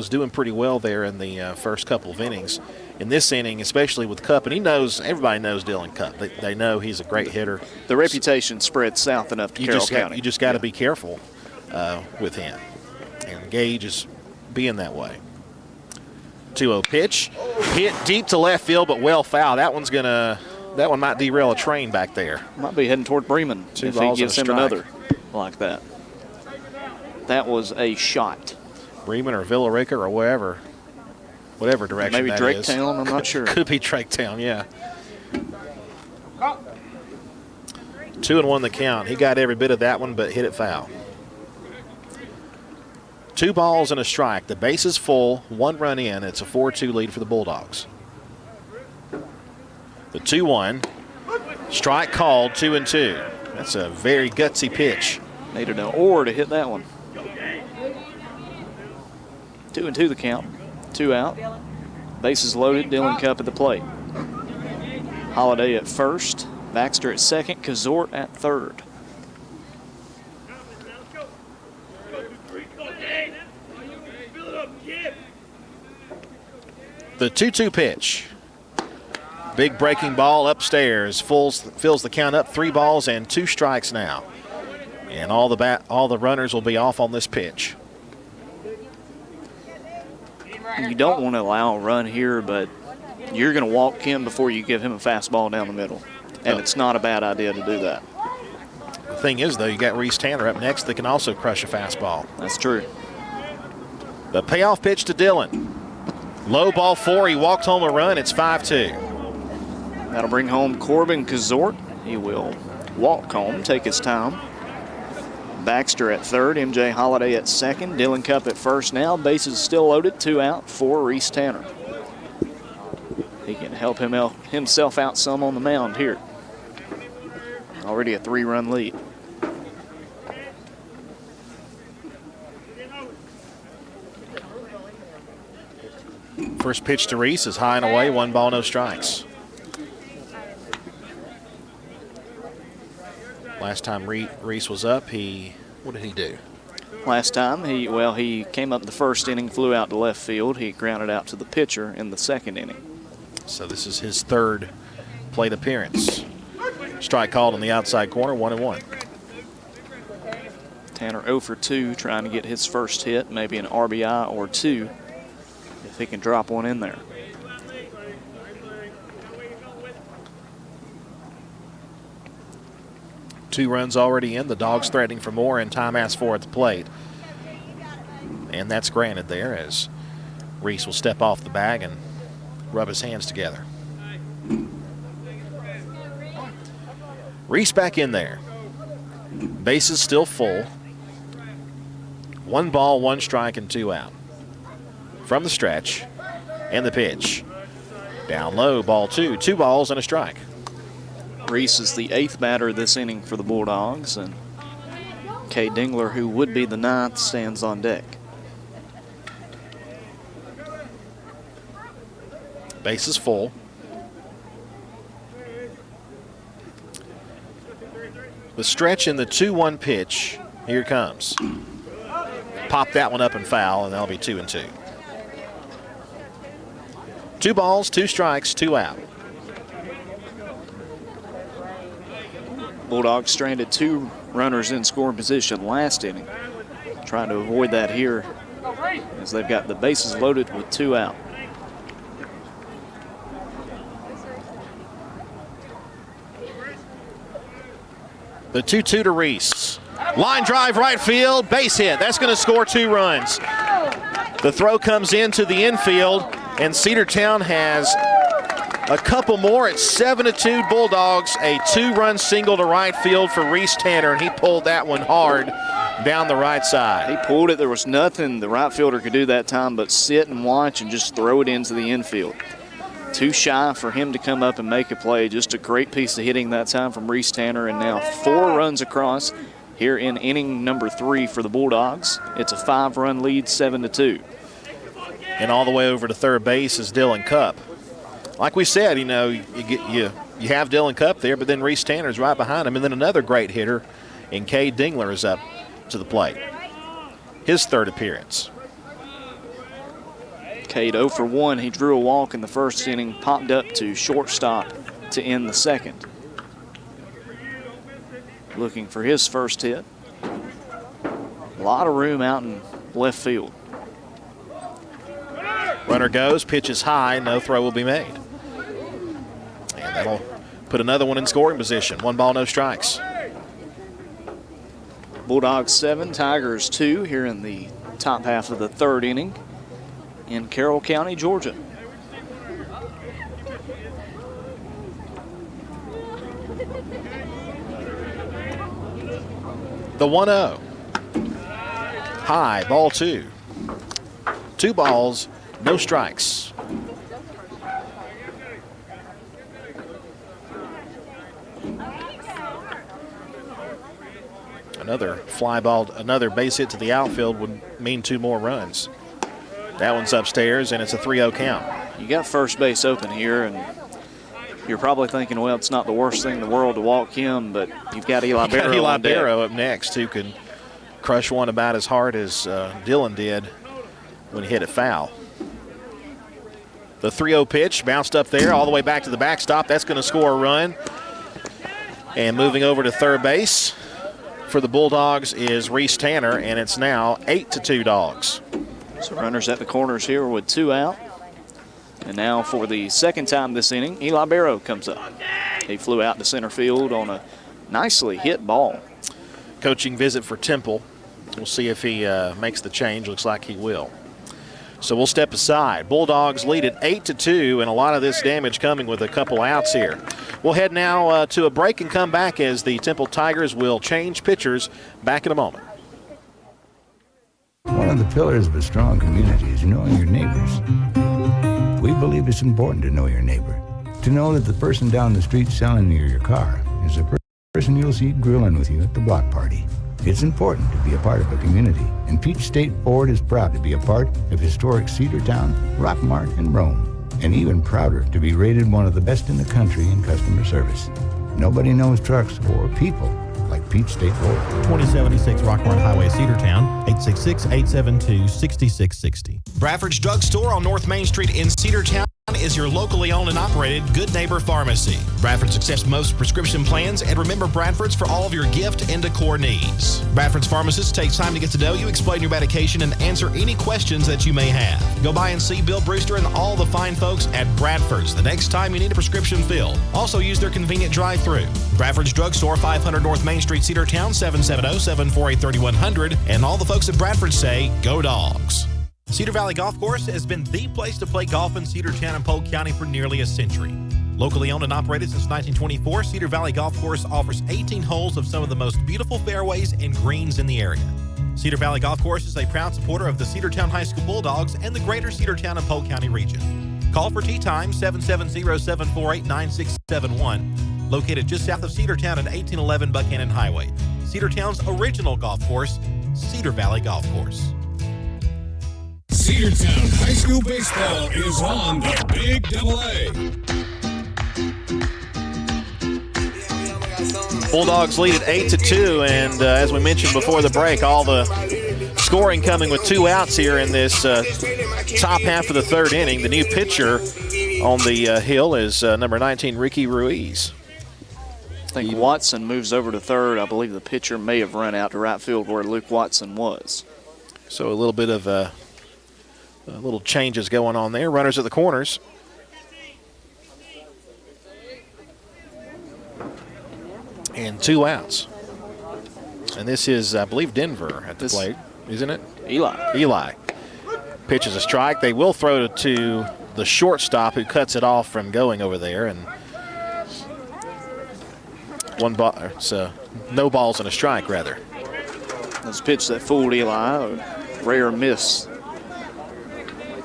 doing pretty well there in the first couple of innings. In this inning, especially with Cup, and everybody knows Dillon Cup. They know he's a great hitter. The reputation spreads south enough to Carroll County. You just got to be careful with him. And Gage is being that way. 2-0 pitch. Hit deep to left field, but well foul. That one might derail a train back there. Might be heading toward Bremen if he gives him another like that. That was a shot. Bremen or Villarica or whatever direction maybe that Drake is. Town, I'm not sure. Could be Drake Town, yeah. 2-1 the count. He got every bit of that one, but hit it foul. 2 balls and a strike. The base is full, 1 run in. It's a 4-2 lead for the Bulldogs. The 2-1. Strike called, 2-2. That's a very gutsy pitch. Needed an oar to hit that one. 2-2 the count. 2 out. Bases loaded. Dillon Cup at the plate. Holiday at first. Baxter at second. Azorta at third. The 2-2 pitch. Big breaking ball upstairs. Fills the count up. 3 balls and 2 strikes now. And all the runners will be off on this pitch. You don't want to allow a run here, but you're going to walk him before you give him a fastball down the middle. And it's not a bad idea to do that. The thing is, though, you got Rhys Tanner up next that can also crush a fastball. That's true. The payoff pitch to Dillon. Low ball 4. He walked home a run. It's 5-2. That'll bring home Corbin Azorta. He will walk home, take his time. Baxter at third, MJ Holiday at second, Dillon Cup at first now. Bases still loaded, 2 out for Reece Tanner. He can help himself out some on the mound here. Already a 3-run lead. First pitch to Reece is high and away, 1 ball, no strikes. Last time Reece was up, what did he do? Last time, he came up the first inning, flew out to left field. He grounded out to the pitcher in the second inning. So this is his 3rd plate appearance. Strike called on the outside corner, 1-1. Tanner 0 for 2, trying to get his first hit, maybe an RBI or 2, if he can drop one in there. Two runs already in. The Dogs threatening for more, and time asked for at the plate. And that's granted there as Reece will step off the bag and rub his hands together. Reece back in there. Bases still full. 1 ball, 1 strike, and 2 out. From the stretch, and the pitch. Down low, ball 2. 2 balls and a strike. Reece is the 8th batter this inning for the Bulldogs, and Kay Dingler, who would be the 9th, stands on deck. Base is full. The stretch in the 2-1 pitch. Here it comes. Pop that one up and foul, and that'll be 2-2. 2 balls, 2 strikes, 2 out. Bulldogs stranded 2 runners in scoring position last inning. Trying to avoid that here as they've got the bases loaded with 2 out. The 2-2 to Reece. Line drive right field, base hit. That's going to score 2 runs. The throw comes into the infield, and Cedartown has a couple more. It's 7-2 Bulldogs. A 2-run single to right field for Rhys Tanner, and he pulled that one hard down the right side. He pulled it. There was nothing the right fielder could do that time but sit and watch and just throw it into the infield. Too shy for him to come up and make a play. Just a great piece of hitting that time from Reece Tanner, and now 4 runs across here in inning number 3 for the Bulldogs. It's a 5-run lead, 7-2. And all the way over to third base is Dylan Cupp. Like we said, you know, you have Dylan Cupp there, but then Rhys Tanner's right behind him, and then another great hitter, and Cade Dingler is up to the plate. His 3rd appearance. Cade 0 for 1. He drew a walk in the first inning, popped up to shortstop to end the second. Looking for his first hit. A lot of room out in left field. Runner goes, pitches high, no throw will be made. And that'll put another one in scoring position. 1 ball, no strikes. Bulldogs 7, Tigers 2 here in the top half of the 3rd inning in Carroll County, Georgia. The 1-0. High, ball 2. 2 balls, no strikes. Another fly ball, another base hit to the outfield would mean 2 more runs. That one's upstairs, and it's a 3-0 count. You got first base open here, and you're probably thinking, well, it's not the worst thing in the world to walk him, but you've got Eli Barrow. Eli Barrow up next, who can crush one about as hard as Dylan did when he hit it foul. The 3-0 pitch bounced up there all the way back to the backstop. That's going to score a run. And moving over to third base for the Bulldogs is Reece Tanner, and it's now 8-2 Dogs. So runners at the corners here with 2 out. And now for the second time this inning, Eli Barrow comes up. He flew out to center field on a nicely hit ball. Coaching visit for Temple. We'll see if he makes the change. Looks like he will. So we'll step aside. Bulldogs lead at 8-2, and a lot of this damage coming with a couple outs here. We'll head now to a break and come back as the Temple Tigers will change pitchers. Back in a moment. One of the pillars of a strong community is knowing your neighbors. We believe it's important to know your neighbor. To know that the person down the street selling you your car is the person you'll see grilling with you at the block party. It's important to be a part of a community, and Peach State Ford is proud to be a part of historic Cedartown, Rockmart, and Rome, and even prouder to be rated one of the best in the country in customer service. Nobody knows trucks or people like Peach State Ford. 2076 Rockmart Highway, Cedartown, 866-872-6660. Bradford's Drugstore on North Main Street in Cedartown is your locally owned and operated Good Neighbor Pharmacy. Bradford's accepts most prescription plans, and remember Bradford's for all of your gift and decor needs. Bradford's pharmacist takes time to get to know you, explain your medication, and answer any questions that you may have. Go by and see Bill Brewster and all the fine folks at Bradford's the next time you need a prescription filled. Also use their convenient drive-thru. Bradford's Drugstore, 500 North Main Street, Cedartown, 770-748-3100. And all the folks at Bradford say, go Dogs. Cedar Valley Golf Course has been the place to play golf in Cedartown and Polk County for nearly a century. Locally owned and operated since 1924, Cedar Valley Golf Course offers 18 holes of some of the most beautiful fairways and greens in the area. Cedar Valley Golf Course is a proud supporter of the Cedartown High School Bulldogs and the greater Cedartown and Polk County region. Call for tee time 770-748-9671, located just south of Cedartown at 1811 Buchanan Highway. Cedartown's original golf course, Cedar Valley Golf Course. Cedartown High School Baseball is on the Big Double A. Bulldogs lead at 8-2, and as we mentioned before the break, all the scoring coming with 2 outs here in this top half of the 3rd inning. The new pitcher on the hill is number 19, Ricky Ruiz. think Watson moves over to third. I believe the pitcher may have run out to right field where Luke Watson was. So a little bit of little changes going on there. Runners at the corners. And 2 outs. And this is, I believe, Denver at the plate, isn't it? Eli. Pitches a strike. They will throw it to the shortstop who cuts it off from going over there. And no balls and a strike, rather. Those pitch that fooled Eli, a rare miss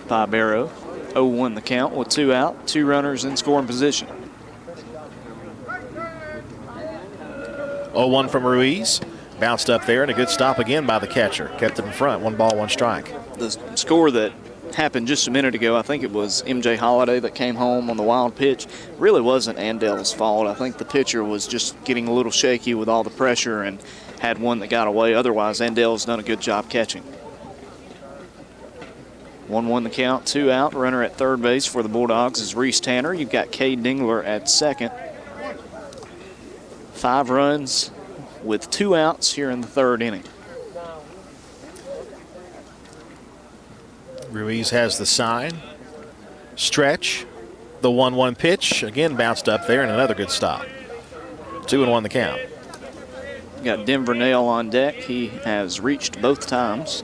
by Barrow. 0-1 the count with 2 out, 2 runners in scoring position. 0-1 from Ruiz. Bounced up there, and a good stop again by the catcher. Kept it in front, 1 ball, 1 strike. The score that happened just a minute ago, I think it was MJ Holiday that came home on the wild pitch, really wasn't Andel's fault. I think the pitcher was just getting a little shaky with all the pressure and had one that got away. Otherwise, Andel's done a good job catching. 1-1 the count, 2 out. Runner at third base for the Bulldogs is Reece Tanner. You've got Cade Dingler at second. 5 runs with 2 outs here in the third inning. Ruiz has the sign. Stretch. The 1-1 pitch. Again bounced up there, and another good stop. 2-1 the count. Got Denver Nail on deck. He has reached both times.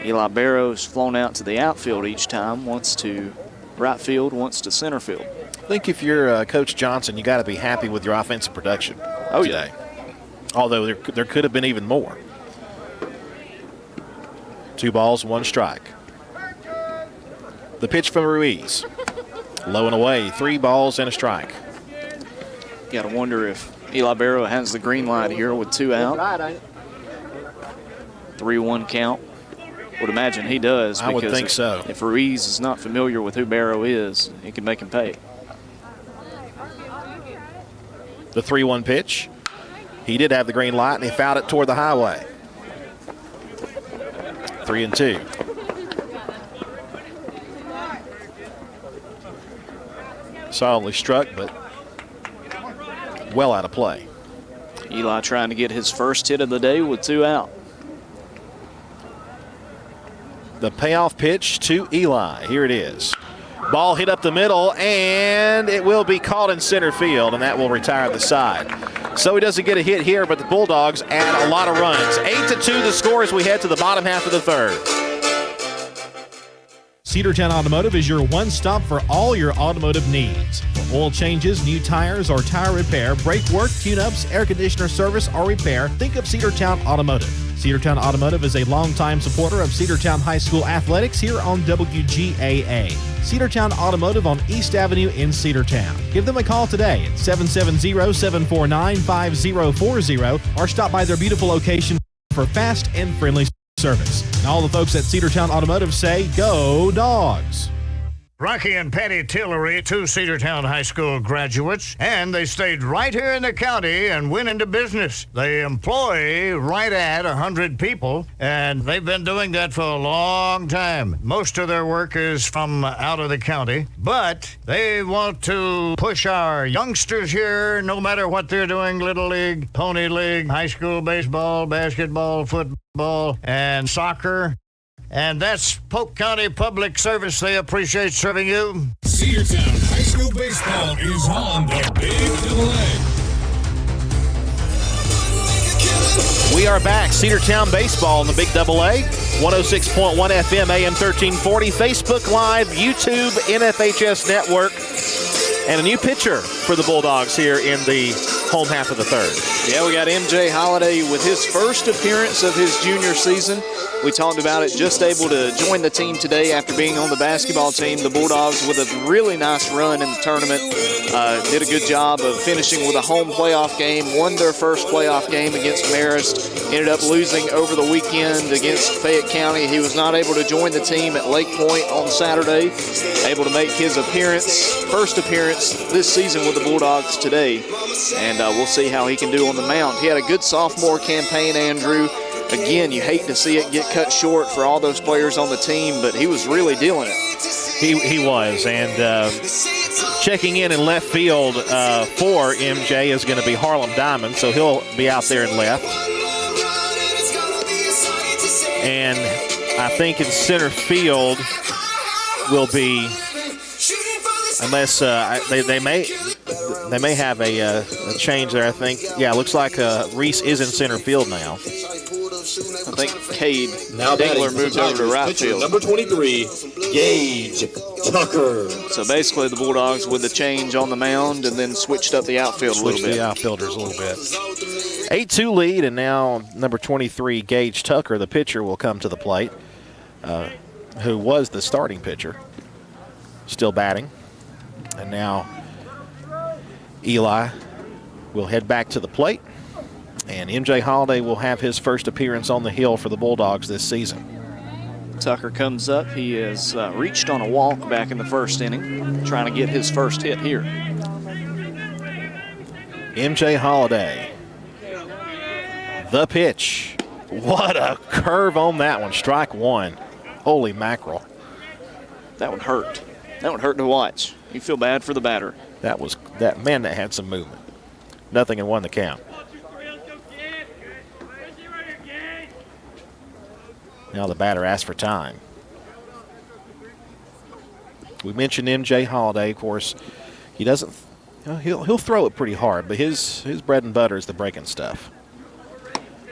Eli Barrow's flown out to the outfield each time. Once to right field, once to center field. I think if you're Coach Johnson, you got to be happy with your offensive production today. Although there could have been even more. 2 balls, 1 strike. The pitch from Ruiz. Low and away, 3 balls and a strike. Got to wonder if Eli Barrow has the green light here with 2 out. 3-1 count. Would imagine he does. I would think so. If Ruiz is not familiar with who Barrow is, he can make him pay. The 3-1 pitch. He did have the green light, and he fouled it toward the highway. 3-2. Solidly struck, but well out of play. Eli trying to get his first hit of the day with 2 out. The payoff pitch to Eli. Here it is. Ball hit up the middle, and it will be caught in center field, and that will retire the side. So he doesn't get a hit here, but the Bulldogs add a lot of runs. 8-2 the score as we head to the bottom half of the third. Cedartown Automotive is your one-stop for all your automotive needs. For oil changes, new tires, or tire repair, brake work, tune-ups, air conditioner service, or repair, think of Cedartown Automotive. Cedartown Automotive is a longtime supporter of Cedartown High School athletics here on WGAA. Cedartown Automotive on East Avenue in Cedartown. Give them a call today at 770-749-5040 or stop by their beautiful location for fast and friendly service. And all the folks at Cedartown Automotive say, go Dogs! Rocky and Patty Tillery, 2 Cedartown High School graduates, and they stayed right here in the county and went into business. They employ right at 100 people, and they've been doing that for a long time. Most of their work is from out of the county, but they want to push our youngsters here, no matter what they're doing, Little League, Pony League, high school baseball, basketball, football, and soccer. And that's Polk County Public Service. They appreciate serving you. Cedartown High School Baseball is on the Big Double A. We are back. Cedartown Baseball in the Big Double A. 106.1 FM, AM 1340. Facebook Live, YouTube, NFHS Network. And a new pitcher for the Bulldogs here in the home half of the third. Yeah, we got MJ Holiday with his first appearance of his junior season. We talked about it, just able to join the team today after being on the basketball team. The Bulldogs with a really nice run in the tournament. Did a good job of finishing with a home playoff game, won their first playoff game against Marist, ended up losing over the weekend against Fayette County. He was not able to join the team at Lake Point on Saturday, able to make his first appearance this season with the Bulldogs today. And we'll see how he can do on the mound. He had a good sophomore campaign, Andrew. Again, you hate to see it get cut short for all those players on the team, but he was really dealing it. He was. And checking in left field for MJ is going to be Harlem Diamond, so he'll be out there in left. And I think in center field will be, unless they may have a change there, I think. Yeah, it looks like Reece is in center field now. I think Cade Dingler moved over to right field. Number 23, Gage Tucker. So basically the Bulldogs with the change on the mound and then switched up the outfield a little bit. The outfielders a little bit. 8-2 lead, and now number 23, Gage Tucker, the pitcher, will come to the plate, who was the starting pitcher, still batting. And now Eli will head back to the plate, and MJ Holiday will have his first appearance on the hill for the Bulldogs this season. Tucker comes up. He has reached on a walk back in the first inning, trying to get his first hit here. MJ Holiday. The pitch. What a curve on that one. Strike one. Holy mackerel. That one hurt. That one hurt to watch. You feel bad for the batter. That had some movement. Nothing and won the count. Now the batter asks for time. We mentioned MJ Holiday, of course. He doesn't. He'll throw it pretty hard, but his bread and butter is the breaking stuff.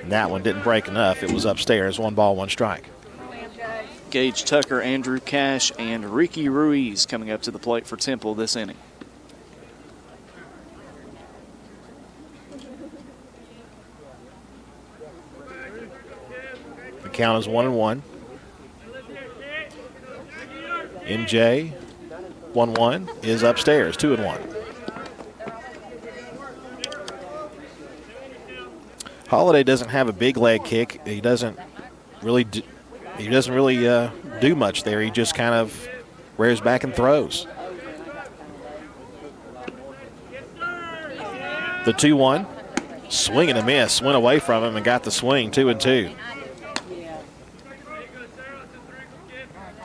And that one didn't break enough. It was upstairs. 1 ball, 1 strike. Gage Tucker, Andrew Cash, and Ricky Ruiz coming up to the plate for Temple this inning. The count is 1-1. MJ, 1-1, is upstairs, 2-1. Holiday doesn't have a big leg kick. He doesn't really do much there. He just kind of rears back and throws. The 2-1, swing and a miss, went away from him and got the swing, 2-2.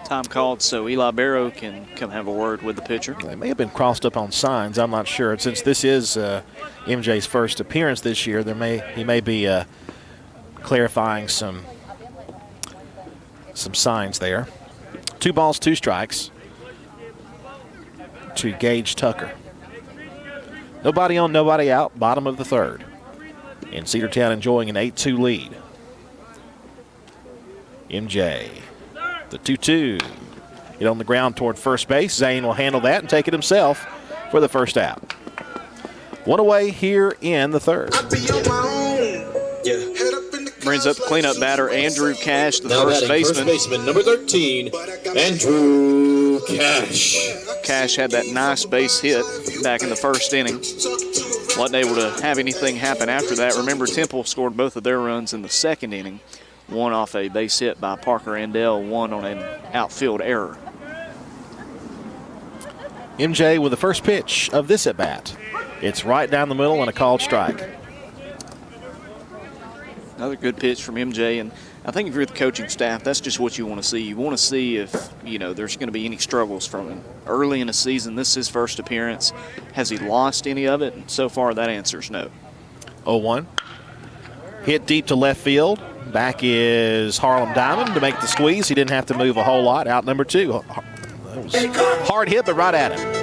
Time called so Eli Barrow can come have a word with the pitcher. They may have been crossed up on signs. I'm not sure. Since this is MJ's first appearance this year, he may be clarifying some signs there. 2 balls, 2 strikes to Gage Tucker. Nobody on, nobody out, bottom of the third. And Cedartown enjoying an 8-2 lead. MJ. The 2-2. Hit on the ground toward first base. Zane will handle that and take it himself for the first out. 1 away here in the third. Brings up the cleanup batter, Andrew Cash, the first baseman. First baseman, number 13, Andrew Cash. Cash had that nice base hit back in the first inning. Wasn't able to have anything happen after that. Remember, Temple scored both of their runs in the second inning. 1 off a base hit by Parker Andell, 1 on an outfield error. MJ with the first pitch of this at-bat. It's right down the middle and a called strike. Another good pitch from MJ, and I think if you're the coaching staff, that's just what you want to see. You want to see if, there's going to be any struggles from him. Early in the season, this is his first appearance. Has he lost any of it? And so far, that answer is no. 0-1. Hit deep to left field. Back is Harlem Diamond to make the squeeze. He didn't have to move a whole lot. Out number 2. That was hard hit, but right at him.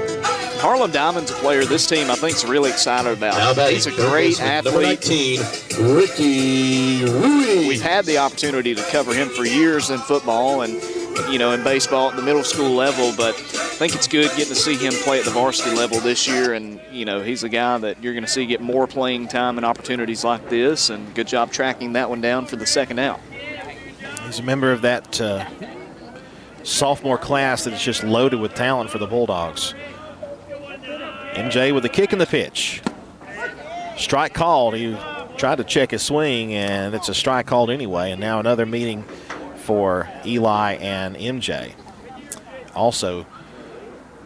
Harlem Diamond's a player this team I think is really excited about. He's a great athlete. Number 19, Ricky Ruiz. We've had the opportunity to cover him for years in football and, in baseball at the middle school level, but I think it's good getting to see him play at the varsity level this year, and, he's a guy that you're going to see get more playing time and opportunities like this, and good job tracking that one down for the second out. He's a member of that sophomore class that is just loaded with talent for the Bulldogs. MJ with the kick and the pitch. Strike called. He tried to check his swing, and it's a strike called anyway, and now another meeting for Eli and MJ. Also,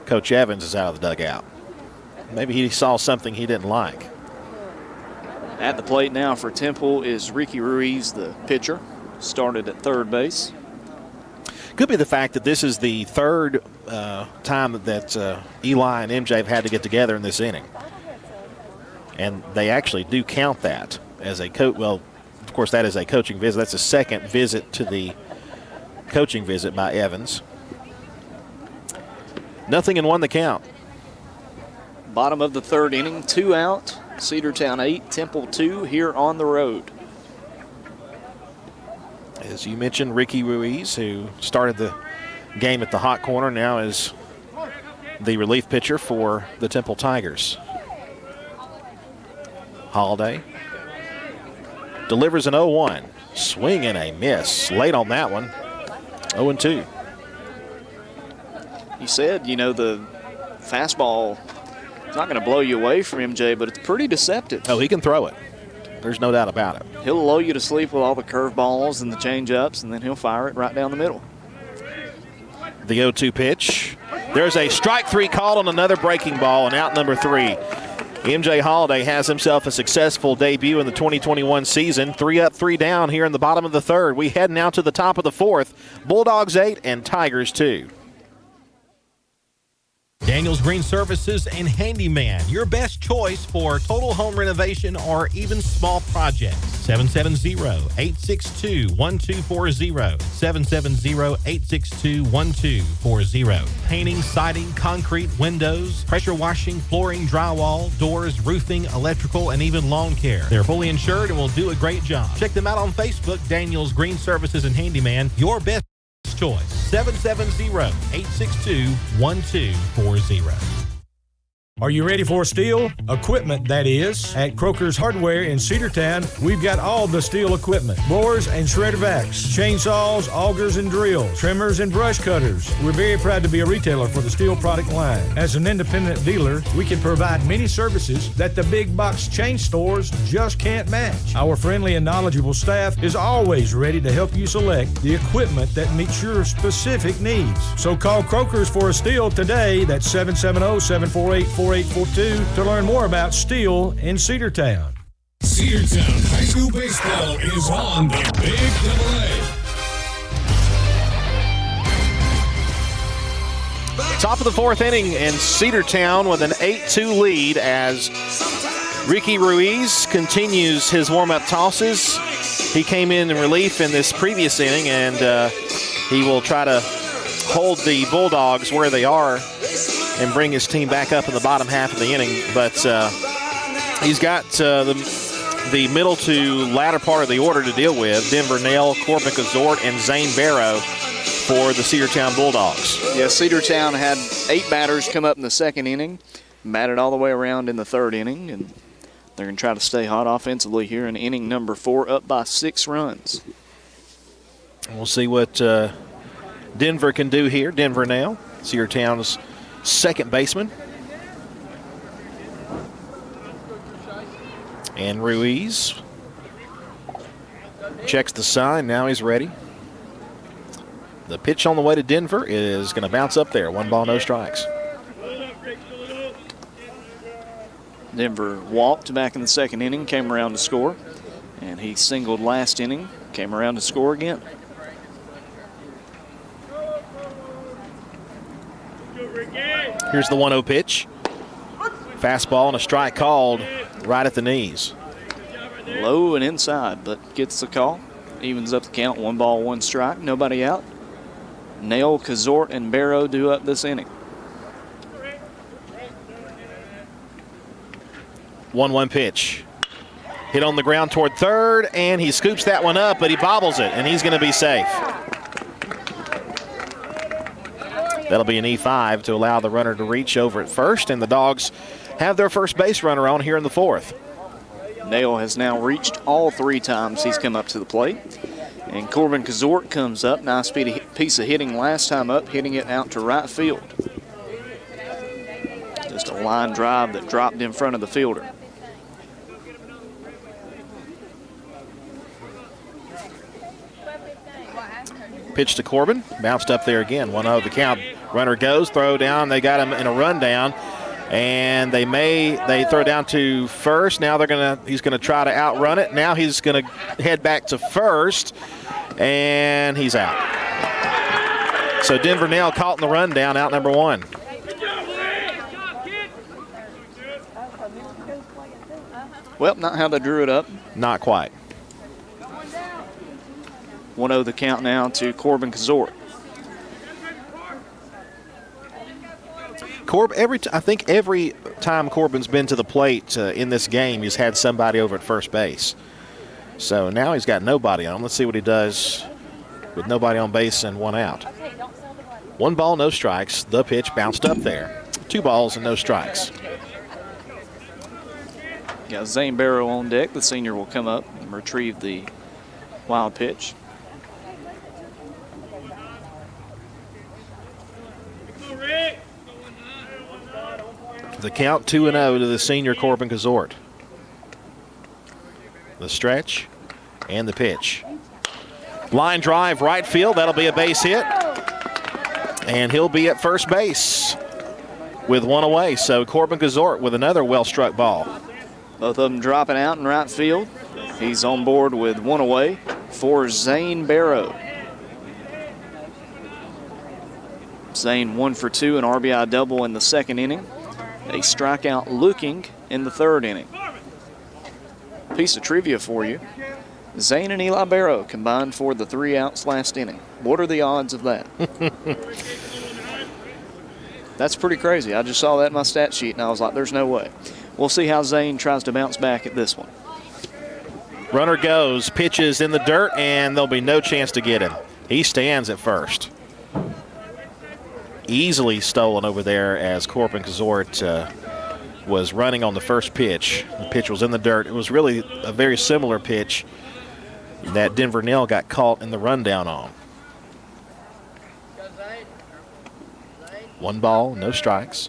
Coach Evans is out of the dugout. Maybe he saw something he didn't like. At the plate now for Temple is Ricky Ruiz, the pitcher. Started at third base. Could be the fact that this is the third time that Eli and MJ have had to get together in this inning. And they actually do count that as a coach. Well, of course, that is a coaching visit. That's a second visit to the coaching visit by Evans. 0-1 the count. Bottom of the third inning, 2 out. Cedartown 8, Temple 2 here on the road. As you mentioned, Ricky Ruiz, who started the game at the hot corner, now is the relief pitcher for the Temple Tigers. Holiday delivers an 0-1. Swing and a miss. Late on that one. 0-2. You said, you know, the fastball is not going to blow you away from MJ, but it's pretty deceptive. Oh, he can throw it. There's no doubt about it. He'll lull you to sleep with all the curveballs and the change-ups, and then he'll fire it right down the middle. The 0-2 pitch. There's a strike 3 called on another breaking ball, and out number 3. MJ Holiday has himself a successful debut in the 2021 season. 3 up, 3 down here in the bottom of the third. We head now to the top of the fourth. Bulldogs 8 and Tigers 2. Daniels Green Services and Handyman, your best choice for total home renovation or even small projects. 770-862-1240. 770-862-1240. Painting, siding, concrete, windows, pressure washing, flooring, drywall, doors, roofing, electrical, and even lawn care. They're fully insured and will do a great job. Check them out on Facebook, Daniels Green Services and Handyman, your best choice. 770-862-1240. Are you ready for steel? Equipment, that is. At Croker's Hardware in Cedartown, we've got all the steel equipment. Blowers and shredder vacs, chainsaws, augers and drills, trimmers and brush cutters. We're very proud to be a retailer for the steel product line. As an independent dealer, we can provide many services that the big box chain stores just can't match. Our friendly and knowledgeable staff is always ready to help you select the equipment that meets your specific needs. So call Croker's for a steel today. That's 770-748-4842 to learn more about steel in Cedartown. Cedartown High School Baseball is on the Big AA. Top of the fourth inning, and Cedartown with an 8-2 lead as Ricky Ruiz continues his warm-up tosses. He came in relief in this previous inning, and he will try to hold the Bulldogs where they are and bring his team back up in the bottom half of the inning. But he's got the middle to latter part of the order to deal with. Denver Nail, Corbin Azorta, and Zane Barrow for the Cedartown Bulldogs. Yeah, Cedartown had 8 batters come up in the second inning, batted all the way around in the third inning, and they're going to try to stay hot offensively here in inning number 4, up by 6 runs. We'll see what Denver can do here. Denver Nail, Cedartown's second baseman. And Ruiz checks the sign. Now he's ready. The pitch on the way to Denver is going to bounce up there. 1 ball, no strikes. Denver walked back in the second inning, came around to score, and he singled last inning, came around to score again. Here's the 1-0 pitch. Fastball and a strike called right at the knees. Low and inside, but gets the call. Evens up the count, 1 ball, 1 strike, nobody out. Nail, Azorta, and Barrow do up this inning. 1-1 pitch. Hit on the ground toward third, and he scoops that one up, but he bobbles it, and he's going to be safe. That'll be an E5 to allow the runner to reach over at first, and the Dogs have their first base runner on here in the fourth. Nail has now reached all 3 times he's come up to the plate. And Corbin Azorta comes up. Nice piece of hitting last time up, hitting it out to right field. Just a line drive that dropped in front of the fielder. Pitch to Corbin, bounced up there again. 1-0 the count. Runner goes, throw down. They got him in a rundown, and they throw down to first. Now he's gonna try to outrun it. Now he's gonna head back to first, and he's out. So Denver Nell caught in the rundown, out number 1. Well, not how they drew it up. Not quite. 1-0 the count now to Corbin Azorta. I think every time Corbin's been to the plate in this game, he's had somebody over at first base. So now he's got nobody on. Let's see what he does with nobody on base and 1 out. 1 ball, no strikes. The pitch bounced up there. 2 balls and no strikes. Got Zane Barrow on deck. The senior will come up and retrieve the wild pitch. The count 2-0 to the senior Corbin Azorta. The stretch and the pitch. Line drive, right field. That'll be a base hit. And he'll be at first base with 1 away. So Corbin Azorta with another well-struck ball. Both of them dropping out in right field. He's on board with 1 away for Zane Barrow. Zane 1 for 2, an RBI double in the 2nd inning. A strikeout looking in the 3rd inning. Piece of trivia for you. Zane and Eli Barrow combined for the 3 outs last inning. What are the odds of that? That's pretty crazy. I just saw that in my stat sheet and I was like, there's no way. We'll see how Zane tries to bounce back at this one. Runner goes, pitches in the dirt, and there'll be no chance to get him. He stands at first. Easily stolen over there as Corbin Azorta was running on the first pitch. The pitch was in the dirt. It was really a very similar pitch that Denver Nell got caught in the rundown on. 1 ball, no strikes.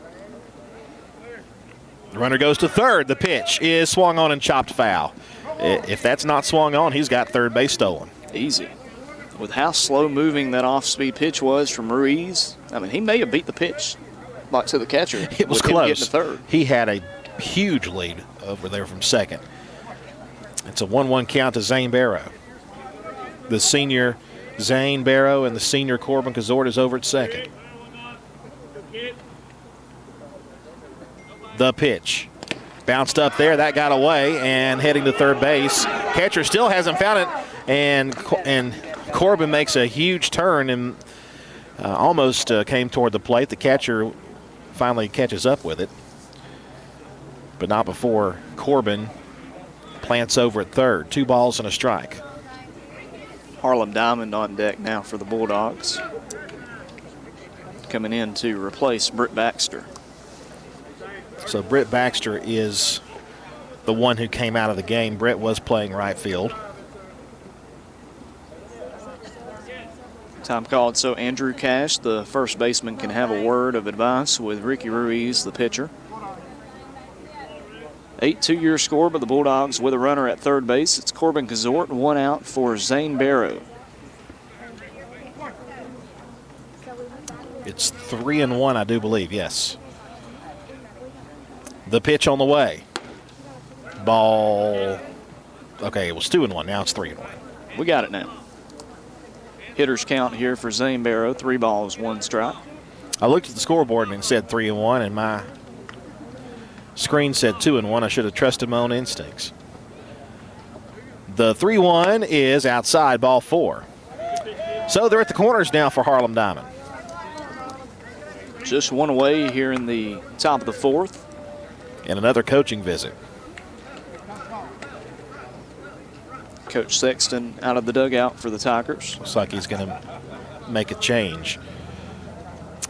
The runner goes to third. The pitch is swung on and chopped foul. If that's not swung on, he's got third base stolen. Easy. With how slow moving that off-speed pitch was from Ruiz, I mean, he may have beat the pitch like to the catcher. It was with him close. getting to third. He had a huge lead over there from second. It's a 1-1 count to Zane Barrow. The senior Zane Barrow and the senior Corbin Azorta is over at second. The pitch. Bounced up there. That got away and heading to third base. Catcher still hasn't found it. And Corbin makes a huge turn and almost came toward the plate. The catcher finally catches up with it. But not before Corbin plants over at third. 2 balls and a strike. Harlem Diamond on deck now for the Bulldogs. Coming in to replace Britt Baxter. So Britt Baxter is the one who came out of the game. Britt was playing right field. Time called so Andrew Cash, the first baseman, can have a word of advice with Ricky Ruiz, the pitcher. 8-2 score by the Bulldogs with a runner at third base. It's Corbin Azorta, 1 out for Zane Barrow. It's 3-1, I do believe, yes. The pitch on the way. Ball. Okay, it was 2-1. Now it's 3-1. We got it now. Hitters count here for Zane Barrow, 3 balls, 1 strike. I looked at the scoreboard and it said 3-1, and my screen said 2-1. I should have trusted my own instincts. The 3-1 is outside, ball 4. So they're at the corners now for Harlem Diamond. Just 1 away here in the top of the 4th. And another coaching visit. Coach Sexton out of the dugout for the Tigers. Looks like he's going to make a change.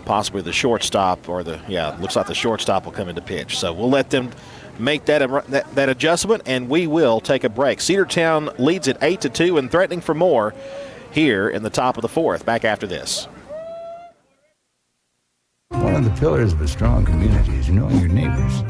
Possibly the shortstop or looks like the shortstop will come into pitch. So we'll let them make that adjustment, and we will take a break. Cedartown leads at 8-2 and threatening for more here in the top of the 4th. Back after this. One of the pillars of a strong community is knowing your neighbors.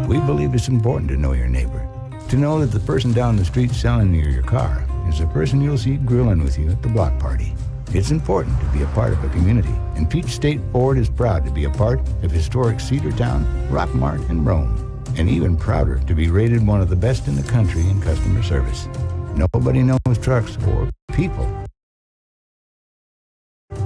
We believe it's important to know your neighbor. To know that the person down the street selling you your car is the person you'll see grilling with you at the block party. It's important to be a part of a community, and Peach State Ford is proud to be a part of historic Cedartown, Rockmart, and Rome, and even prouder to be rated one of the best in the country in customer service. Nobody knows trucks or people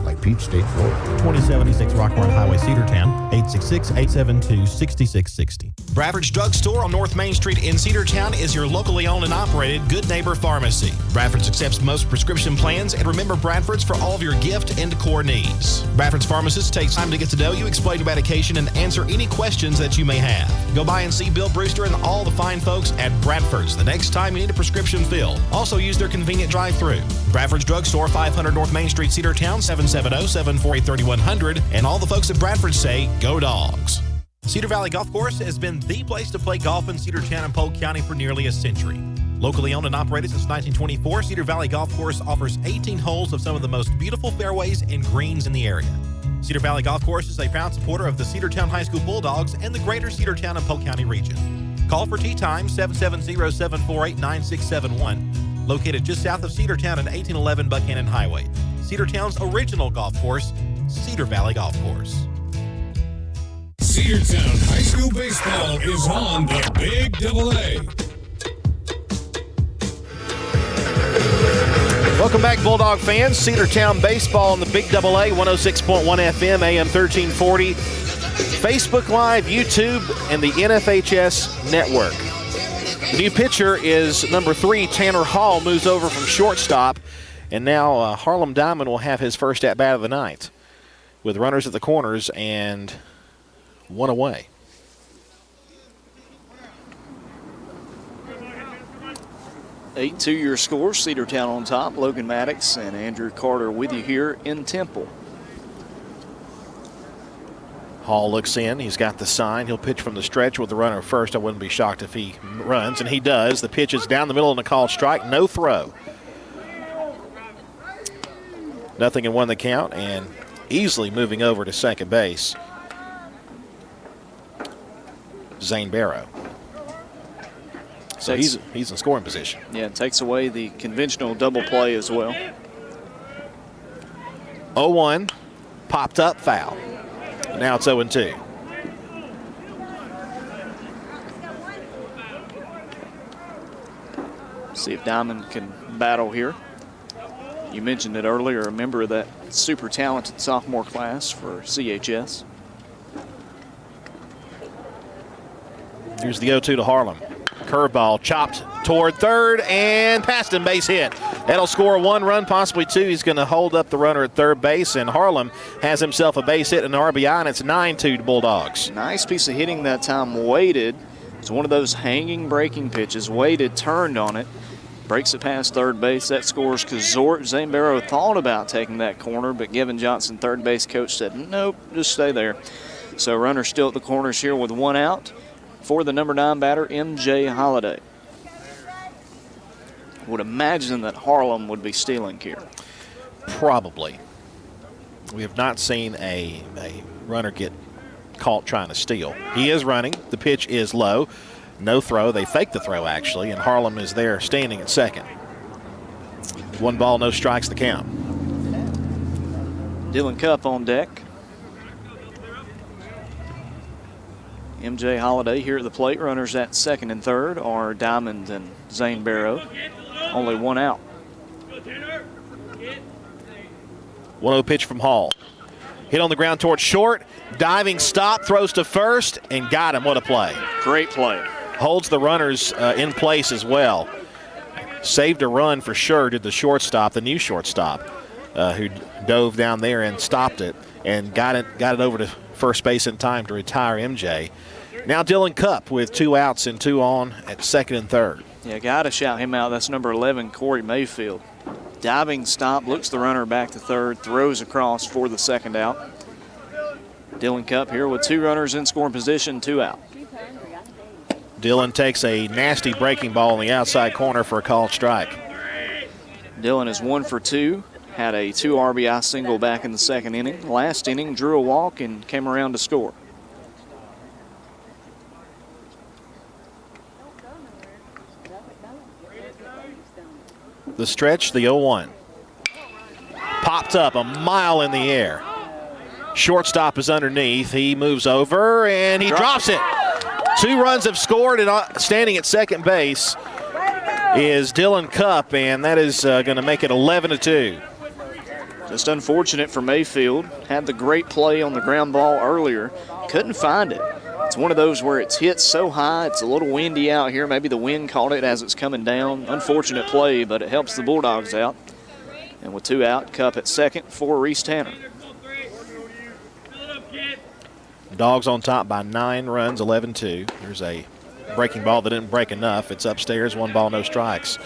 like Pete State, Florida. 2076 Rockhorn Highway, Cedartown, 866-872-6660. Bradford's Drugstore on North Main Street in Cedartown is your locally owned and operated Good Neighbor Pharmacy. Bradford's accepts most prescription plans, and remember Bradford's for all of your gift and decor needs. Bradford's pharmacist takes time to get to know you, explain your medication, and answer any questions that you may have. Go by and see Bill Brewster and all the fine folks at Bradford's the next time you need a prescription filled. Also use their convenient drive-thru. Bradford's Drugstore, 500 North Main Street, Cedartown, 770-748-3100. And all the folks at Bradford say, go Dogs. Cedar Valley Golf Course has been the place to play golf in Cedartown and Polk County for nearly a century. Locally owned and operated since 1924, Cedar Valley Golf Course offers 18 holes of some of the most beautiful fairways and greens in the area. Cedar Valley Golf Course is a proud supporter of the Cedartown High School Bulldogs and the greater Cedartown and Polk County region. Call for tee time 770-748-9671, located just south of Cedartown and 1811 Buchanan Highway. Cedartown's original golf course, Cedar Valley Golf Course. Cedartown High School Baseball is on the Big AA. Welcome back, Bulldog fans. Cedartown Baseball on the Big AA, 106.1 FM, AM 1340. Facebook Live, YouTube, and the NFHS Network. The new pitcher is number 3, Tanner Hall, moves over from shortstop. And now Harlem Diamond will have his first at-bat of the night with runners at the corners and one away. Your score, Cedartown on top. Logan Maddox and Andrew Carter with you here in Temple. Hall looks in. He's got the sign. He'll pitch from the stretch with the runner first. I wouldn't be shocked if he runs, and he does. The pitch is down the middle and a called strike. No throw. Nothing in one the count, and easily moving over to second base, Zane Barrow. So he's in scoring position. Yeah, it takes away the conventional double play as well. 0-1, popped up, foul. Now it's 0-2. See if Diamond can battle here. You mentioned it earlier, a member of that super talented sophomore class for CHS. Here's the 0-2 to Harlem. Curveball chopped toward third and past him, base hit. That'll score 1 run, possibly 2. He's going to hold up the runner at third base, and Harlem has himself a base hit and an RBI, and it's 9-2 to Bulldogs. Nice piece of hitting that time. Waited. It's one of those hanging breaking pitches. Waited, turned on it. Breaks it past third base. That scores because Zane Barrow thought about taking that corner, but Gavin Johnson, third base coach, said, nope, just stay there. So runner still at the corners here with 1 out for the number 9 batter, MJ Holiday. Would imagine that Harlem would be stealing here. Probably. We have not seen a runner get caught trying to steal. He is running. The pitch is low. No throw. They faked the throw, actually, and Harlem is there standing at second. 1 ball, no strikes, the count. Dylan Cup on deck. MJ Holiday here at the plate. Runners at second and third are Diamond and Zane Barrow. Only 1 out. 1-0 pitch from Hall. Hit on the ground towards short. Diving stop, throws to first, and got him. What a play. Great play. Holds the runners in place as well. Saved a run for sure, did the shortstop, the new shortstop, who dove down there and stopped it and got it over to first base in time to retire MJ. Now Dylan Cup with 2 outs and 2 on at second and third. Yeah, got to shout him out. That's number 11, Corey Mayfield. Diving stop, looks the runner back to third, throws across for the second out. Dylan Cup here with 2 runners in scoring position, 2 out. Dylan takes a nasty breaking ball in the outside corner for a called strike. Dylan is 1 for 2. Had a 2 RBI single back in the second inning. Last inning, drew a walk and came around to score. The stretch, the 0-1. Popped up a mile in the air. Shortstop is underneath. He moves over and he drops it. 2 runs have scored, and standing at second base is Dylan Cup, and that is going to make it 11-2. Just unfortunate for Mayfield. Had the great play on the ground ball earlier. Couldn't find it. It's one of those where it's hit so high, it's a little windy out here. Maybe the wind caught it as it's coming down. Unfortunate play, but it helps the Bulldogs out. And with 2 out, Cup at second for Rhys Tanner. Dogs on top by 9 runs, 11-2. There's a breaking ball that didn't break enough. It's upstairs, 1 ball, no strikes.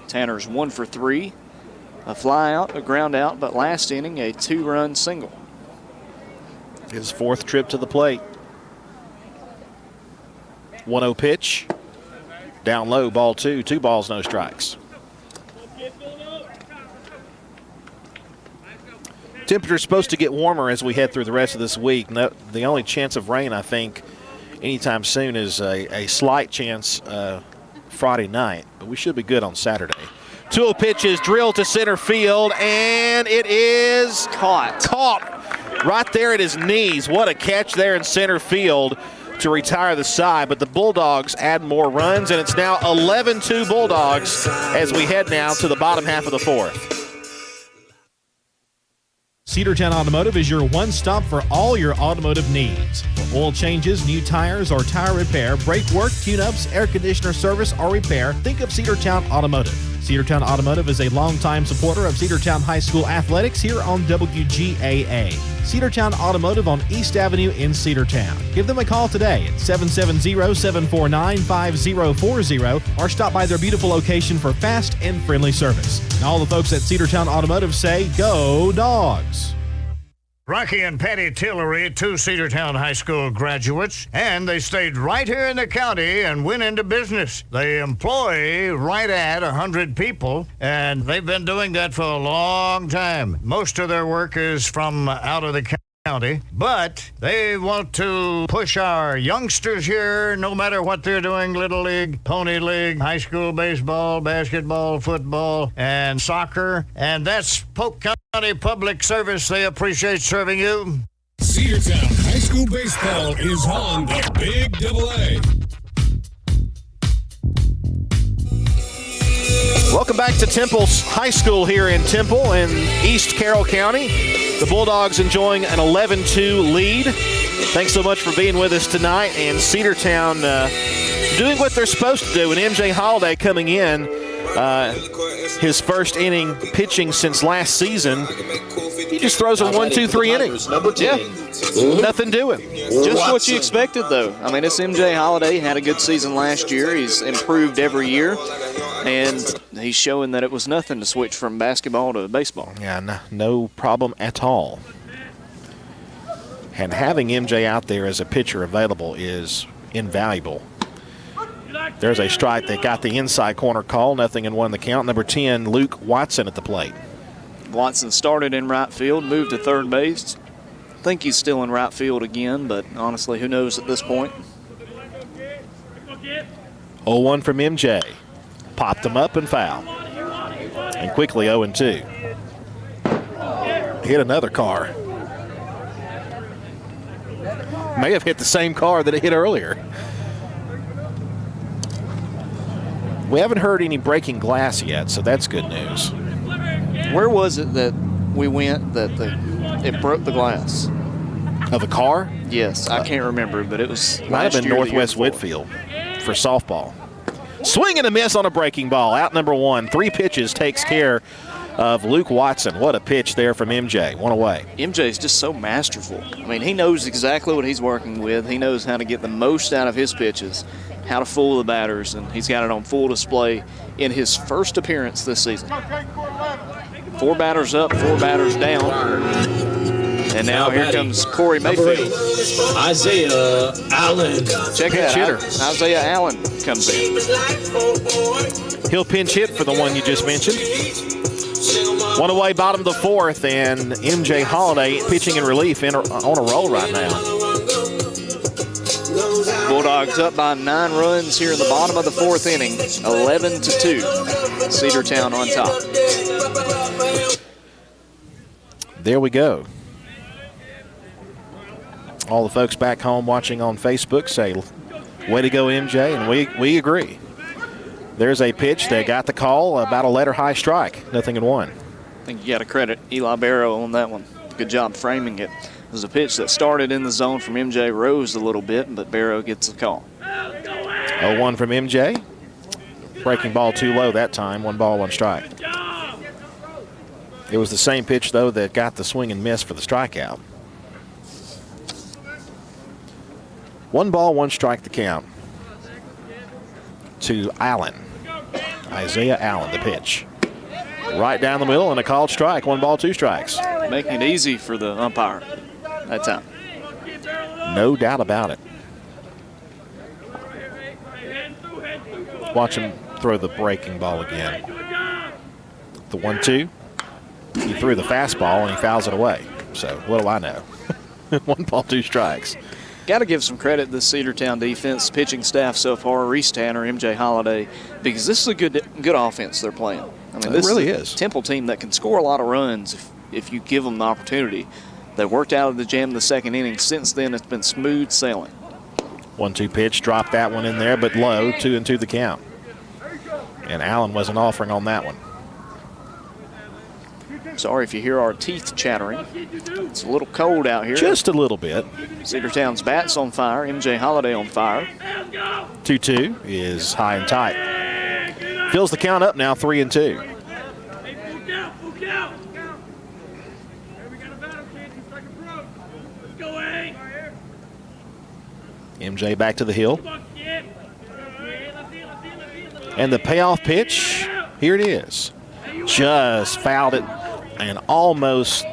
Tanner's 1 for 3. A fly out, a ground out, but last inning, a 2-run single. His 4th trip to the plate. 1-0 pitch. Down low, ball 2. 2 balls, no strikes. Temperature's supposed to get warmer as we head through the rest of this week. No, the only chance of rain, I think, anytime soon is a slight chance Friday night, but we should be good on Saturday. 2-0 pitch is drilled to center field, and it is caught right there at his knees. What a catch there in center field to retire the side, but the Bulldogs add more runs, and it's now 11-2 Bulldogs as we head now to the bottom half of the 4th. Cedartown Automotive is your one-stop for all your automotive needs. For oil changes, new tires, or tire repair, brake work, tune-ups, air conditioner service, or repair, think of Cedartown Automotive. Cedartown Automotive is a longtime supporter of Cedartown High School athletics here on WGAA. Cedartown Automotive on East Avenue in Cedartown. Give them a call today at 770-749-5040 or stop by their beautiful location for fast and friendly service. And all the folks at Cedartown Automotive say, go Dogs! Rocky and Patty Tillery, 2 Cedartown High School graduates, and they stayed right here in the county and went into business. They employ right at 100 people, and they've been doing that for a long time. Most of their work is from out of the county, but they want to push our youngsters here, no matter what they're doing, Little League, Pony League, high school baseball, basketball, football, and soccer, and that's Polk County Public Service. They appreciate serving you. Cedartown High School Baseball is on the Big AA. Welcome back to Temple High School here in Temple in East Carroll County. The Bulldogs enjoying an 11-2 lead. Thanks so much for being with us tonight. And Cedartown doing what they're supposed to do. And MJ Holiday coming in, his first inning pitching since last season. He just throws a 1-2-3 inning. Yeah. Nothing doing. Just what you expected, though. I mean, it's MJ Holiday. Had a good season last year. He's improved every year. And he's showing that it was nothing to switch from basketball to baseball. Yeah, no problem at all. And having MJ out there as a pitcher available is invaluable. There's a strike that got the inside corner call. 0-1 the count. Number 10, Luke Watson at the plate. Watson started in right field, moved to third base. I think he's still in right field again, but honestly, who knows at this point? 0-1 from MJ. Popped him up and foul. And quickly 0-2. Hit another car. May have hit the same car that it hit earlier. We haven't heard any breaking glass yet, so that's good news. Where was it that we went that it broke the glass? Of a car? Yes, I can't remember, but it was might have been Northwest Whitfield for softball. Swing and a miss on a breaking ball. Out number 1. 3 pitches takes care of Luke Watson. What a pitch there from MJ. 1 away. MJ is just so masterful. I mean, he knows exactly what he's working with. He knows how to get the most out of his pitches, how to fool the batters, and he's got it on full display in his first appearance this season. 4 batters up, 4 batters down. And now here comes Corey Mayfield. Isaiah Allen. Check that out. Isaiah Allen comes in. He'll pinch hit for the one you just mentioned. 1 away, bottom of the 4th, and MJ Holiday pitching in relief on a roll right now. Bulldogs up by 9 runs here in the bottom of the 4th inning. 11-2. Cedartown on top. There we go. All the folks back home watching on Facebook say, way to go, MJ, and we agree. There's a pitch that got the call, about a letter high strike, 0-1. I think you got to credit Eli Barrow on that one. Good job framing it. It was a pitch that started in the zone from MJ Rose a little bit, but Barrow gets the call. 0-1 from MJ. Breaking ball too low that time. 1 ball, 1 strike. It was the same pitch, though, that got the swing and miss for the strikeout. 1 ball, 1 strike the count to Allen. Isaiah Allen, the pitch. Right down the middle and a called strike. 1 ball, 2 strikes. Making it easy for the umpire that time. No doubt about it. Watch him throw the breaking ball again. The 1-2. He threw the fastball and he fouls it away. So what do I know? 1 ball, 2 strikes. Got to give some credit to the Cedartown defense, pitching staff so far, Rhys Tanner, MJ Holiday, because this is a good offense they're playing. I mean, this really is a Temple team that can score a lot of runs if you give them the opportunity. They worked out of the jam in the 2nd inning. Since then, it's been smooth sailing. 1-2 pitch, dropped that one in there, but low, 2-2 the count. And Allen wasn't offering on that one. Sorry if you hear our teeth chattering. It's a little cold out here. Just a little bit. Cedartown's bat's on fire. MJ Holiday on fire. 2-2 is high and tight. Fills the count up now, 3-2. MJ back to the hill. And the payoff pitch, here it is. Just fouled it and almost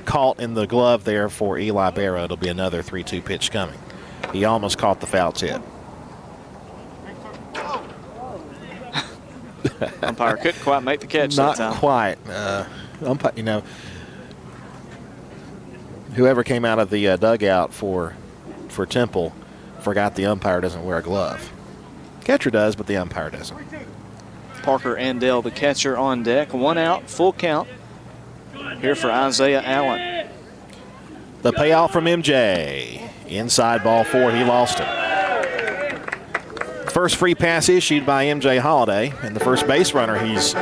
caught in the glove there for Eli Barrow. It'll be another 3-2 pitch coming. He almost caught the foul tip. Umpire couldn't quite make the catch that time. Not quite. Umpire, you know, whoever came out of the dugout for Temple forgot the umpire doesn't wear a glove. Catcher does, but the umpire doesn't. Parker Andell, the catcher, on deck. 1 out, full count here for Isaiah Allen. The payoff from MJ. Inside ball 4, he lost it. First free pass issued by MJ Holiday, and the first base runner he's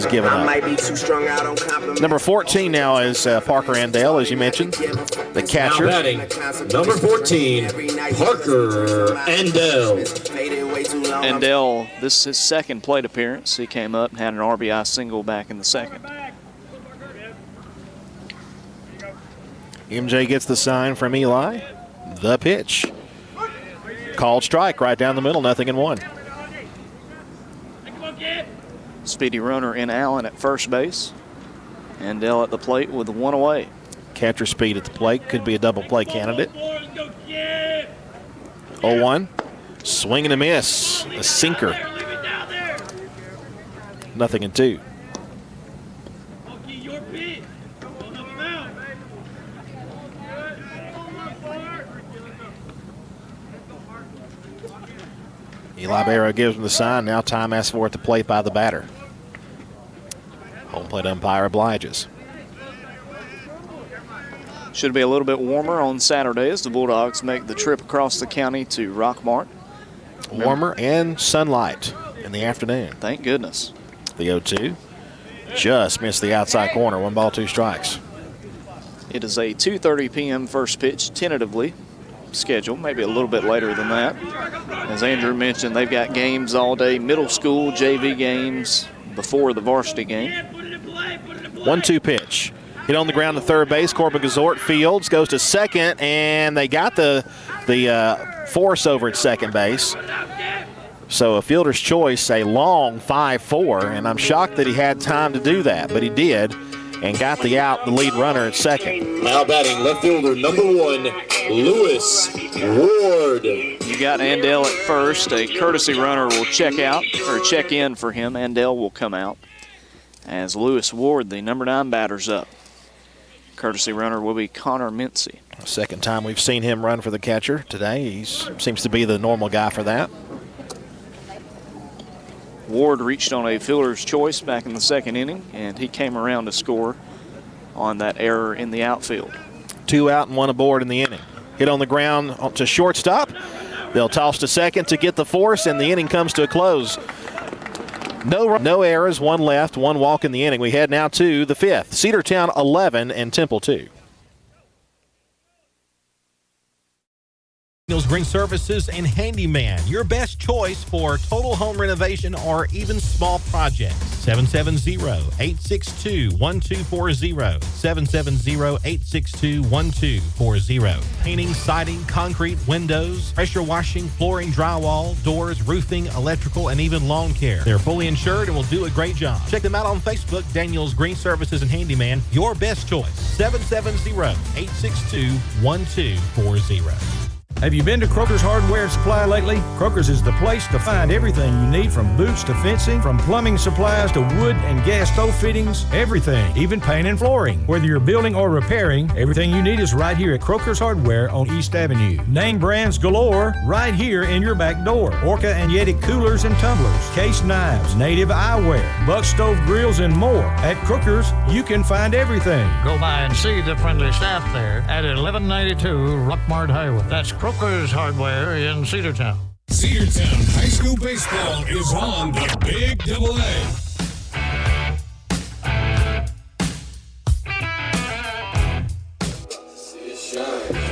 given up. Number 14 now is Parker Andell, as you mentioned, the catcher. Now batting, number 14, Parker Andell. Andell, this is his 2nd plate appearance. He came up and had an RBI single back in the 2nd. MJ gets the sign from Eli. The pitch. Called strike right down the middle, 0-1. Speedy runner in Allen at first base. Andell at the plate with 1 away. Catcher speed at the plate. Could be a double play candidate. 0-1. Swing and a miss. A sinker. 0-2. Eli Barrow gives him the sign. Now time asked for at the plate by the batter. Home plate umpire obliges. Should be a little bit warmer on Saturday as the Bulldogs make the trip across the county to Rockmart. Warmer and sunlight in the afternoon. Thank goodness. The 0-2 just missed the outside corner. 1 ball, 2 strikes. It is a 2:30 p.m. first pitch, tentatively scheduled, maybe a little bit later than that. As Andrew mentioned, they've got games all day, middle school, JV games before the varsity game. 1-2 pitch. Hit on the ground to third base. Corbin Azorta fields, goes to second, and they got the force over at second base. So a fielder's choice, a long 5-4, and I'm shocked that he had time to do that, but he did, and got the out, the lead runner at second. Now batting left fielder number 1, Lewis Ward. You got Andell at first. A courtesy runner will check out, or check in for him. Andell will come out as Lewis Ward, the number 9 batter's up. Courtesy runner will be Connor Mincy. Second time we've seen him run for the catcher today. He seems to be the normal guy for that. Ward reached on a fielder's choice back in the 2nd inning, and he came around to score on that error in the outfield. 2 out and 1 aboard in the inning. Hit on the ground to shortstop. They'll toss to second to get the force, and the inning comes to a close. No errors, one left, one walk in the inning. We head now to the fifth. Cedartown 11 and Temple 2. Green Services and Handyman, your best choice for total home renovation or even small projects. 770-862-1240. 770-862-1240. Painting, siding, concrete, windows, pressure washing, flooring, drywall, doors, roofing, electrical, and even lawn care. They're fully insured and will do a great job. Check them out on Facebook, Daniels Green Services and Handyman, your best choice. 770-862-1240. Have you been to Croker's Hardware and Supply lately? Croker's is the place to find everything you need, from boots to fencing, from plumbing supplies to wood and gas stove fittings, everything, even paint and flooring. Whether you're building or repairing, everything you need is right here at Croker's Hardware on East Avenue. Name brands galore right here in your back door. Orca and Yeti coolers and tumblers, case knives, native eyewear, buck stove grills, and more. At Croker's, you can find everything. Go by and see the friendly staff there at 1192 Rockmart Highway. That's Croker's Hardware in Cedartown. Cedartown High School Baseball is on the Big Double A.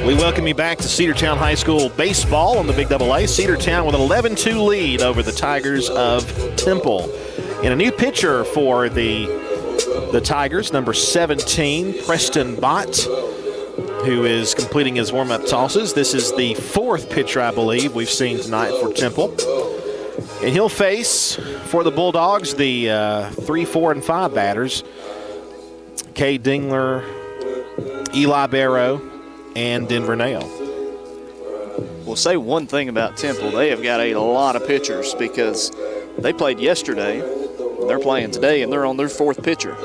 We welcome you back to Cedartown High School Baseball on the Big Double A. Cedartown with an 11-2 lead over the Tigers of Temple. And a new pitcher for the Tigers, number 17, Preston Bott, who is completing his warm-up tosses. This is the fourth pitcher, I believe, we've seen tonight for Temple. And he'll face, for the Bulldogs, the 3, 4, and 5 batters, Cade Dingler, Eli Barrow, and Denver Nail. We'll say one thing about Temple. They have got a lot of pitchers because they played yesterday, they're playing today, and they're on their fourth pitcher.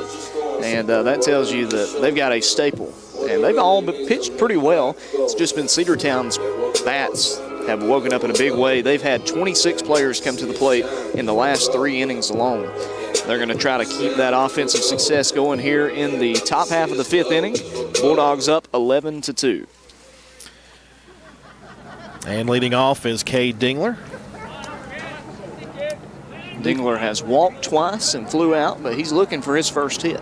And that tells you that they've got a staple. And they've all pitched pretty well. It's just been Cedartown's bats have woken up in a big way. They've had 26 players come to the plate in the last 3 innings alone. They're going to try to keep that offensive success going here in the top half of the 5th inning. Bulldogs up 11-2. And leading off is Cade Dingler. Dingler has walked twice and flew out, but he's looking for his first hit.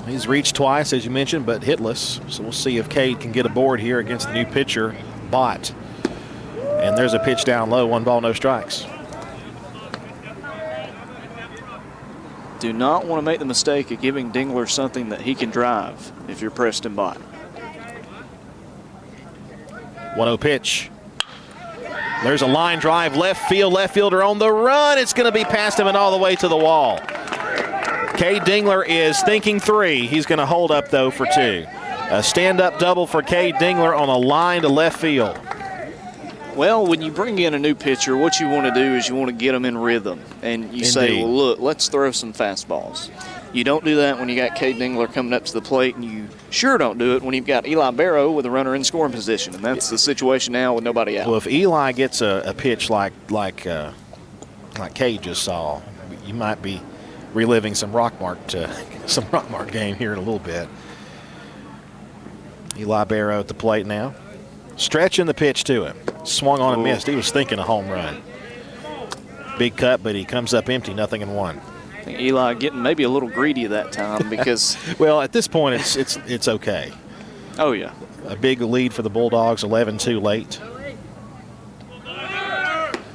He's reached twice, as you mentioned, but hitless. So we'll see if Cade can get aboard here against the new pitcher, Bott. And there's a pitch down low, 1 ball, no strikes. Do not want to make the mistake of giving Dingler something that he can drive if you're Preston Bott. 1-0 pitch. There's a line drive, left field, left fielder on the run. It's going to be past him and all the way to the wall. Cade Dingler is thinking 3. He's going to hold up, though, for 2. A stand-up double for Cade Dingler on a line to left field. Well, when you bring in a new pitcher, what you want to do is you want to get them in rhythm. And you say, well, look, let's throw some fastballs. You don't do that when you got Cade Dingler coming up to the plate, and you sure don't do it when you've got Eli Barrow with a runner in scoring position. And that's the situation now with nobody out. Well, if Eli gets a pitch like Cade just saw, you might be reliving some Rockmart game here in a little bit. Eli Barrow at the plate now. Stretching the pitch to him. Swung on and missed. He was thinking a home run. Big cut, but he comes up empty, 0-1. I think Eli getting maybe a little greedy that time because well, at this point it's okay. Oh yeah. A big lead for the Bulldogs, 11-2 late.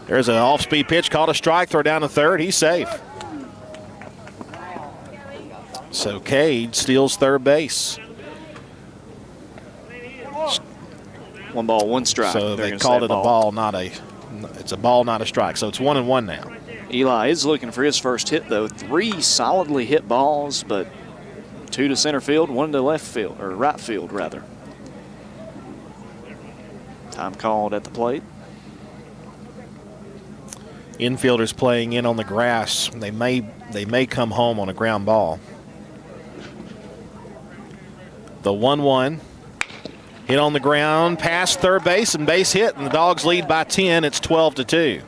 There's an off-speed pitch, called a strike, throw down to third. He's safe. So Cade steals third base. 1 ball, 1 strike. So they called it a ball, it's a ball, not a strike. So it's 1-1 now. Eli is looking for his first hit, though. 3 solidly hit balls, but 2 to center field, 1 to left field, or right field, rather. Time called at the plate. Infielders playing in on the grass. They may come home on a ground ball. The 1-1. Hit on the ground, past third base, and base hit, and the Dogs lead by 10. It's 12-2.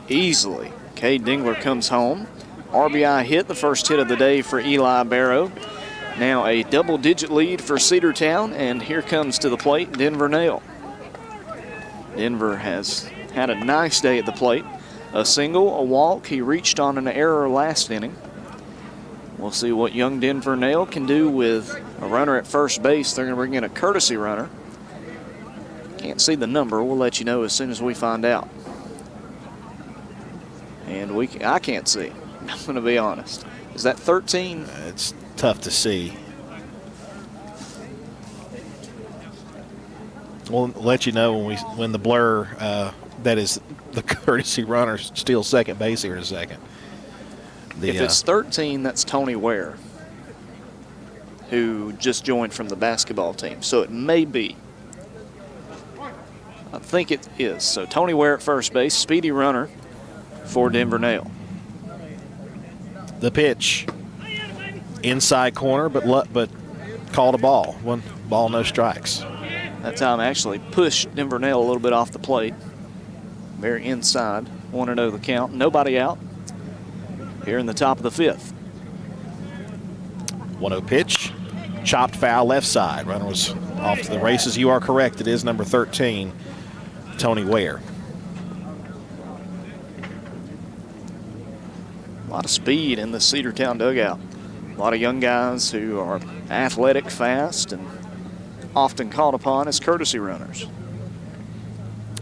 Easily. Cade Dingler comes home. RBI hit, the first hit of the day for Eli Barrow. Now a double-digit lead for Cedartown, and here comes to the plate Denver Nail. Denver has had a nice day at the plate. a single, a walk. He reached on an error last inning. We'll see what young Denver Nail can do with a runner at first base. They're going to bring in a courtesy runner. Can't see the number. We'll let you know as soon as we find out. And I can't see. I'm going to be honest. Is that 13? It's tough to see. We'll let you know when the blur that is the courtesy runner steals second base here in a second. If it's 13, that's Tony Ware, who just joined from the basketball team. So it may be. I think it is. So Tony Ware at first base, speedy runner for Denver Nail. The pitch, inside corner, but called a ball. One ball, no strikes. That time actually pushed Denver Nail a little bit off the plate. Very inside. 1-0 the count. Nobody out here in the top of the fifth. 1-0 pitch. Chopped foul left side. Runner was off to the races. You are correct. It is number 13, Tony Ware. A lot of speed in the Cedartown dugout. A lot of young guys who are athletic, fast, and often called upon as courtesy runners.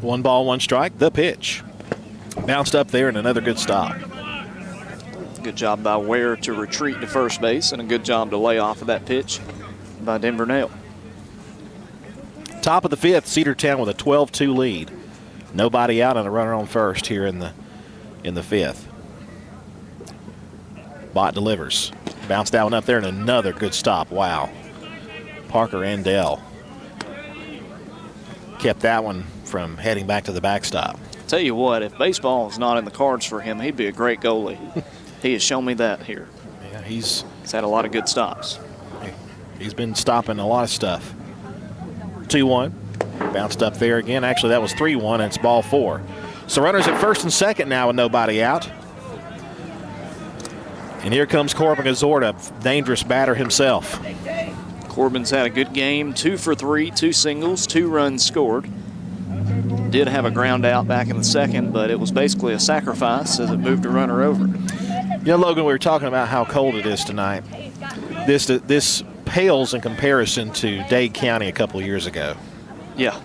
1 ball, 1 strike. The pitch. Bounced up there and another good stop. Good job by Ware to retreat to first base, and a good job to lay off of that pitch by Denver Nail. Top of the fifth, Cedartown with a 12-2 lead. Nobody out and a runner on first here in the fifth. Bott delivers. Bounced that one up there and another good stop. Wow. Parker and Dell kept that one from heading back to the backstop. Tell you what, if baseball is not in the cards for him, he'd be a great goalie. He has shown me that here. Yeah, he's had a lot of good stops. He's been stopping a lot of stuff. 2-1. Bounced up there again. Actually, that was 3-1, and it's ball 4. So runners at first and second now with nobody out. And here comes Corbin Azorta, dangerous batter himself. Corbin's had a good game, 2 for 3, 2 singles, 2 runs scored. Did have a ground out back in the second, but it was basically a sacrifice as it moved a runner over. You know, Logan, we were talking about how cold it is tonight. This pales in comparison to Dade County a couple of years ago. Yeah.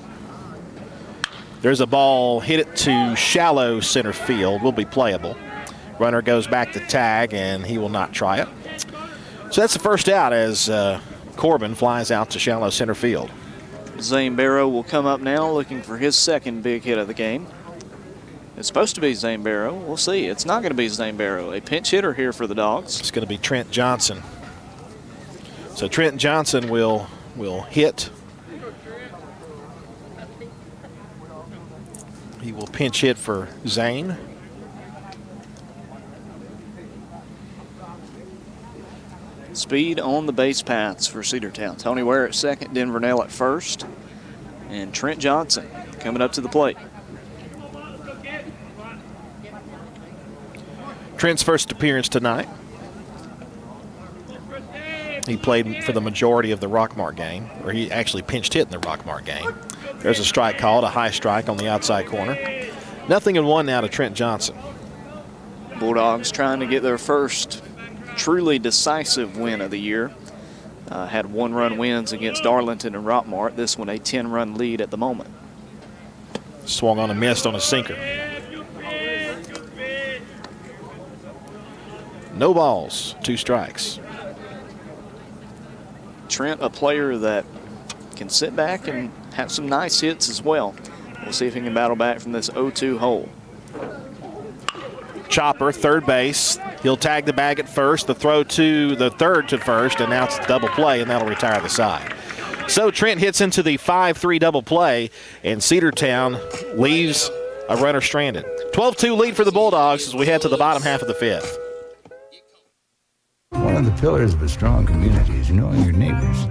There's a ball, hit it to shallow center field, will be playable. Runner goes back to tag, and he will not try it. So that's the first out as Corbin flies out to shallow center field. Zane Barrow will come up now looking for his second big hit of the game. It's supposed to be Zane Barrow. We'll see. It's not going to be Zane Barrow. A pinch hitter here for the Dogs. It's going to be Trent Johnson. So Trent Johnson will hit. He will pinch hit for Zane. Speed on the base paths for Cedartown. Tony Ware at second, Denver Nail at first, and Trent Johnson coming up to the plate. Trent's first appearance tonight. He played for the majority of the Rockmart game, or he actually pinched hit in the Rockmart game. There's a strike called, a high strike on the outside corner. 0-1 now to Trent Johnson. Bulldogs trying to get their first truly decisive win of the year. Had 1-run wins against Darlington and Rockmart. This one a 10-run lead at the moment. Swung on a missed on a sinker. No balls, 2 strikes. Trent, a player that can sit back and have some nice hits as well. We'll see if he can battle back from this 0-2 hole. Chopper, third base. He'll tag the bag at first, the throw to the third to first, and now it's a double play, and that'll retire the side. So Trent hits into the 5-3 double play, and Cedartown leaves a runner stranded. 12-2 lead for the Bulldogs as we head to the bottom half of the fifth. One of the pillars of a strong community is knowing your neighbors.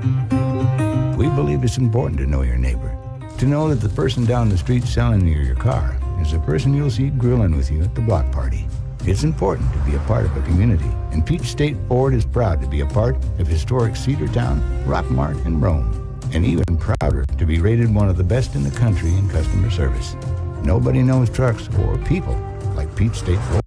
We believe it's important to know your neighbor. To know that the person down the street selling you your car is the person you'll see grilling with you at the block party. It's important to be a part of a community, and Peach State Ford is proud to be a part of historic Cedartown, Rockmart, and Rome, and even prouder to be rated one of the best in the country in customer service. Nobody knows trucks or people like Peach Pete State Ford.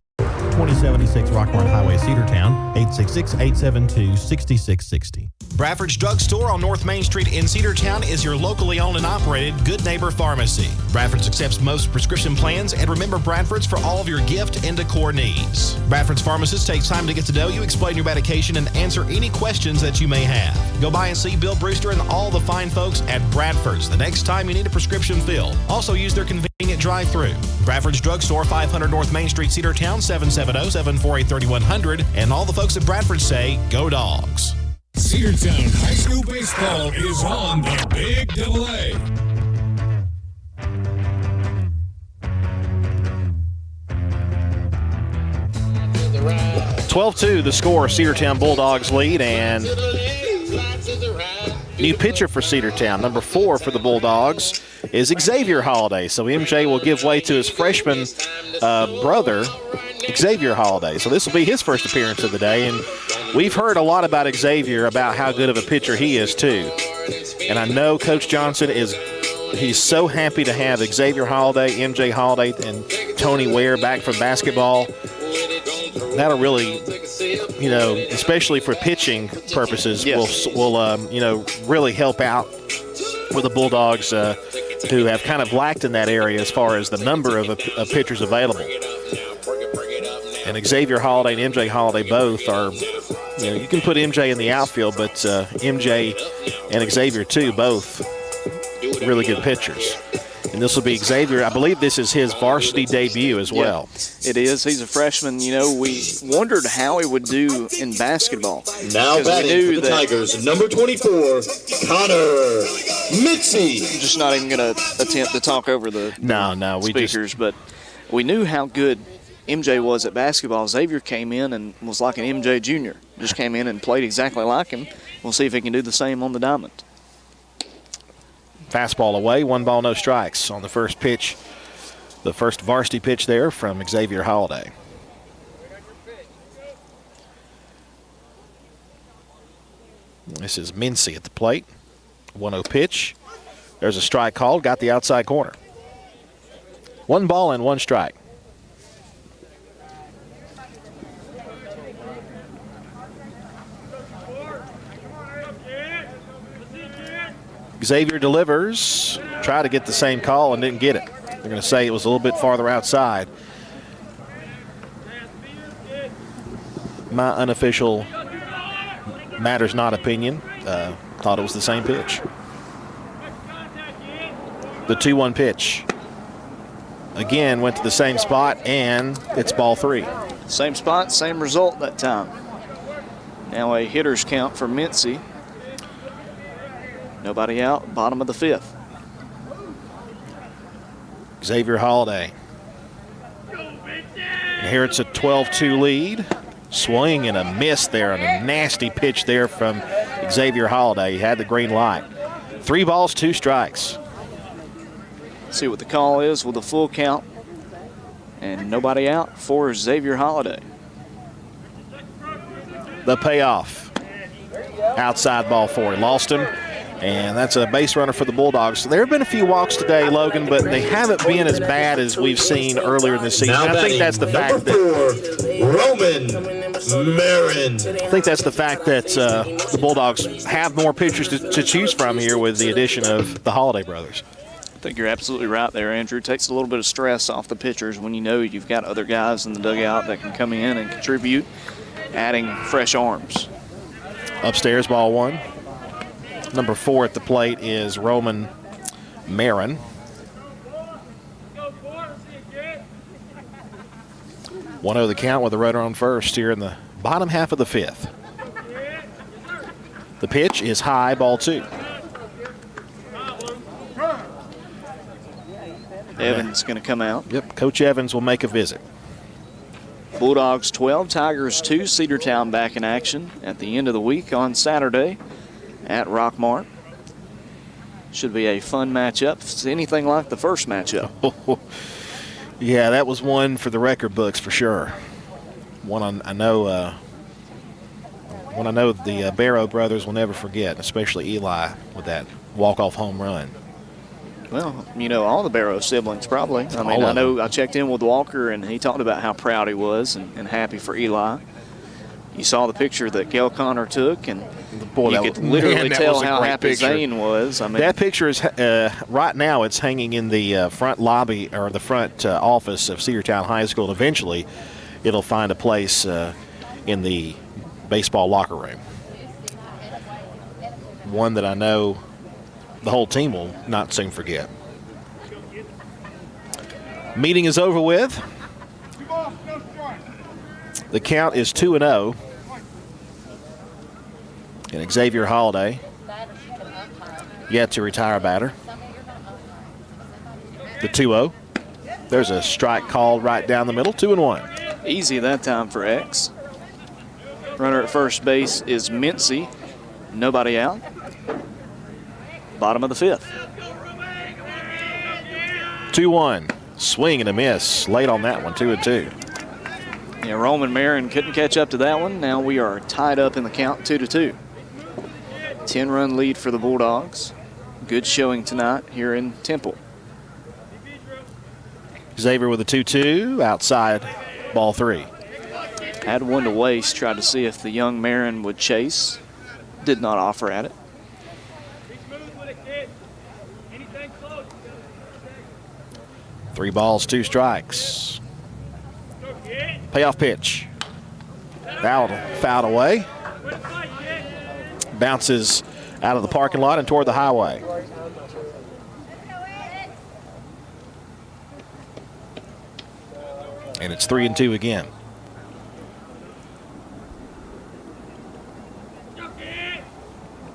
2076 Rockmart Highway, Cedartown, 866-872-6660. Bradford's Drugstore on North Main Street in Cedartown is your locally owned and operated Good Neighbor Pharmacy. Bradford's accepts most prescription plans, and remember Bradford's for all of your gift and decor needs. Bradford's pharmacist takes time to get to know you, explain your medication, and answer any questions that you may have. Go by and see Bill Brewster and all the fine folks at Bradford's the next time you need a prescription filled. Also use their convenient drive-thru. Bradford's Drugstore, 500 North Main Street, Cedartown, 770-748-3100. And all the folks at Bradford say, go Dogs. Cedartown High School Baseball is on the Big Double A. $12-2 the score. Cedartown Bulldogs lead, and new pitcher for Cedartown, number 4 for the Bulldogs, is Xavier Holiday. So MJ will give way to his freshman brother, Xavier Holiday. So this will be his first appearance of the day, and we've heard a lot about Xavier, about how good of a pitcher he is too. And I know Coach Johnson he's so happy to have Xavier Holiday, MJ Holiday, and Tony Ware back from basketball. That'll really, especially for pitching purposes, will really help out with the Bulldogs who have kind of lacked in that area as far as the number of pitchers available. And Xavier Holiday and MJ Holiday both are, you can put MJ in the outfield, but MJ and Xavier too, both really good pitchers. And this will be Xavier. I believe this is his varsity debut as well. It is. He's a freshman. We wondered how he would do in basketball. Now batting for the Tigers, number 24, Connor Mitzi. I'm just not even going to attempt to talk over the speakers, but we knew how good MJ was at basketball. Xavier came in and was like an MJ Jr. Just came in and played exactly like him. We'll see if he can do the same on the diamond. Fastball away, 1 ball, no strikes on the first pitch, the first varsity pitch there from Xavier Holiday. This is Mincy at the plate. 1-0 pitch. There's a strike called, got the outside corner. 1 ball and 1 strike. Xavier delivers, try to get the same call and didn't get it. They're going to say it was a little bit farther outside. My unofficial matters not opinion, thought it was the same pitch. The 2-1 pitch. Again, went to the same spot, and it's ball 3. Same spot, same result that time. Now a hitter's count for Mincy. Nobody out, bottom of the 5th. Xavier Holiday. And here it's a 12-2 lead. Swing and a miss there, and a nasty pitch there from Xavier Holiday. He had the green light. 3 balls, 2 strikes. See what the call is with a full count. And nobody out for Xavier Holiday. The payoff. Outside ball 4. He lost him. And that's a base runner for the Bulldogs. There have been a few walks today, Logan, but they haven't been as bad as we've seen earlier in the season. Now I think that's the fact that Roman Marin. I think that's the fact that the Bulldogs have more pitchers to choose from here with the addition of the Holiday brothers. I think you're absolutely right there, Andrew. It takes a little bit of stress off the pitchers when you know you've got other guys in the dugout that can come in and contribute, adding fresh arms. Upstairs, ball 1. Number 4 at the plate is Roman Marin. 1-0 the count with a runner on first here in the bottom half of the 5th. The pitch is high, ball 2. Evans going to come out. Yep, Coach Evans will make a visit. Bulldogs 12, Tigers 2. Cedartown back in action at the end of the week on Saturday at Rockmart. Should be a fun matchup. If it's anything like the first matchup. Yeah, that was one for the record books for sure. One I know the Barrow brothers will never forget, especially Eli with that walk-off home run. Well, you know, all the Barrow siblings probably. I mean, I know I checked in with Walker, and he talked about how proud he was and happy for Eli. You saw the picture that Gail Connor took, and boy, you could literally tell how happy picture. Zane was. I mean, that picture is right now. It's hanging in the front lobby or the front office of Cedartown High School. And eventually, it'll find a place in the baseball locker room. One that I know the whole team will not soon forget. Meeting is over with. The count is 2-0. And Xavier Holiday yet to retire a batter. The 2-0. There's a strike called right down the middle, 2-1. Easy that time for X. Runner at first base is Mincy. Nobody out. Bottom of the 5th. 2-1. Swing and a miss. Late on that one, 2-2. Yeah, Roman Marin couldn't catch up to that one. Now we are tied up in the count, 2-2. 10-run lead for the Bulldogs. Good showing tonight here in Temple. Xavier with a 2-2, outside, ball 3. Had one to waste, tried to see if the young Marin would chase. Did not offer at it. Three balls, 2 strikes. Payoff pitch. Fouled away. Bounces out of the parking lot and toward the highway. And it's 3-2 again.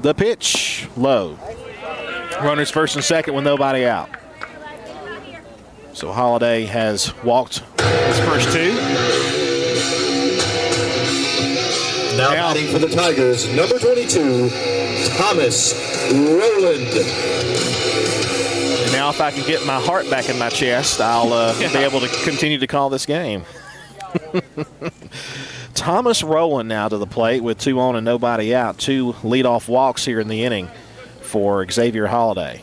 The pitch, low. Runners first and second with nobody out. So Holiday has walked his first 2. Now batting for the Tigers, number 22, Thomas Rowland. And now if I can get my heart back in my chest, I'll be able to continue to call this game. Thomas Rowland now to the plate with 2 on and nobody out. 2 leadoff walks here in the inning for Xavier Holiday.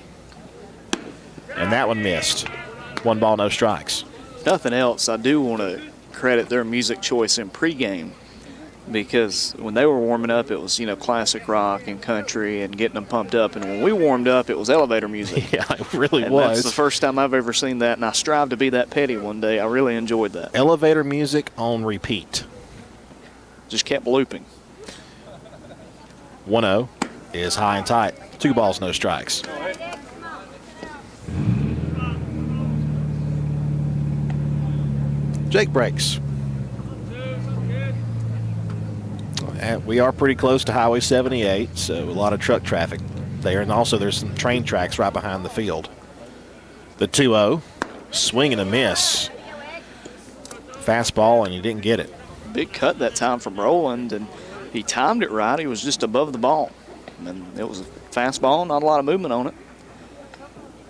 And that one missed. 1 ball, no strikes. Nothing else, I do want to credit their music choice in pregame, because when they were warming up, it was, you know, classic rock and country and getting them pumped up. And when we warmed up, it was elevator music. Yeah, it really and was. That's the first time I've ever seen that, and I strive to be that petty one day. I really enjoyed that. Elevator music on repeat. Just kept looping. 1-0 is high and tight. 2 balls, no strikes. Jake breaks. We are pretty close to Highway 78, so a lot of truck traffic there. And also there's some train tracks right behind the field. The 2-0, swing and a miss. Fastball, and you didn't get it. Big cut that time from Rowland, and he timed it right. He was just above the ball. And it was a fastball, not a lot of movement on it.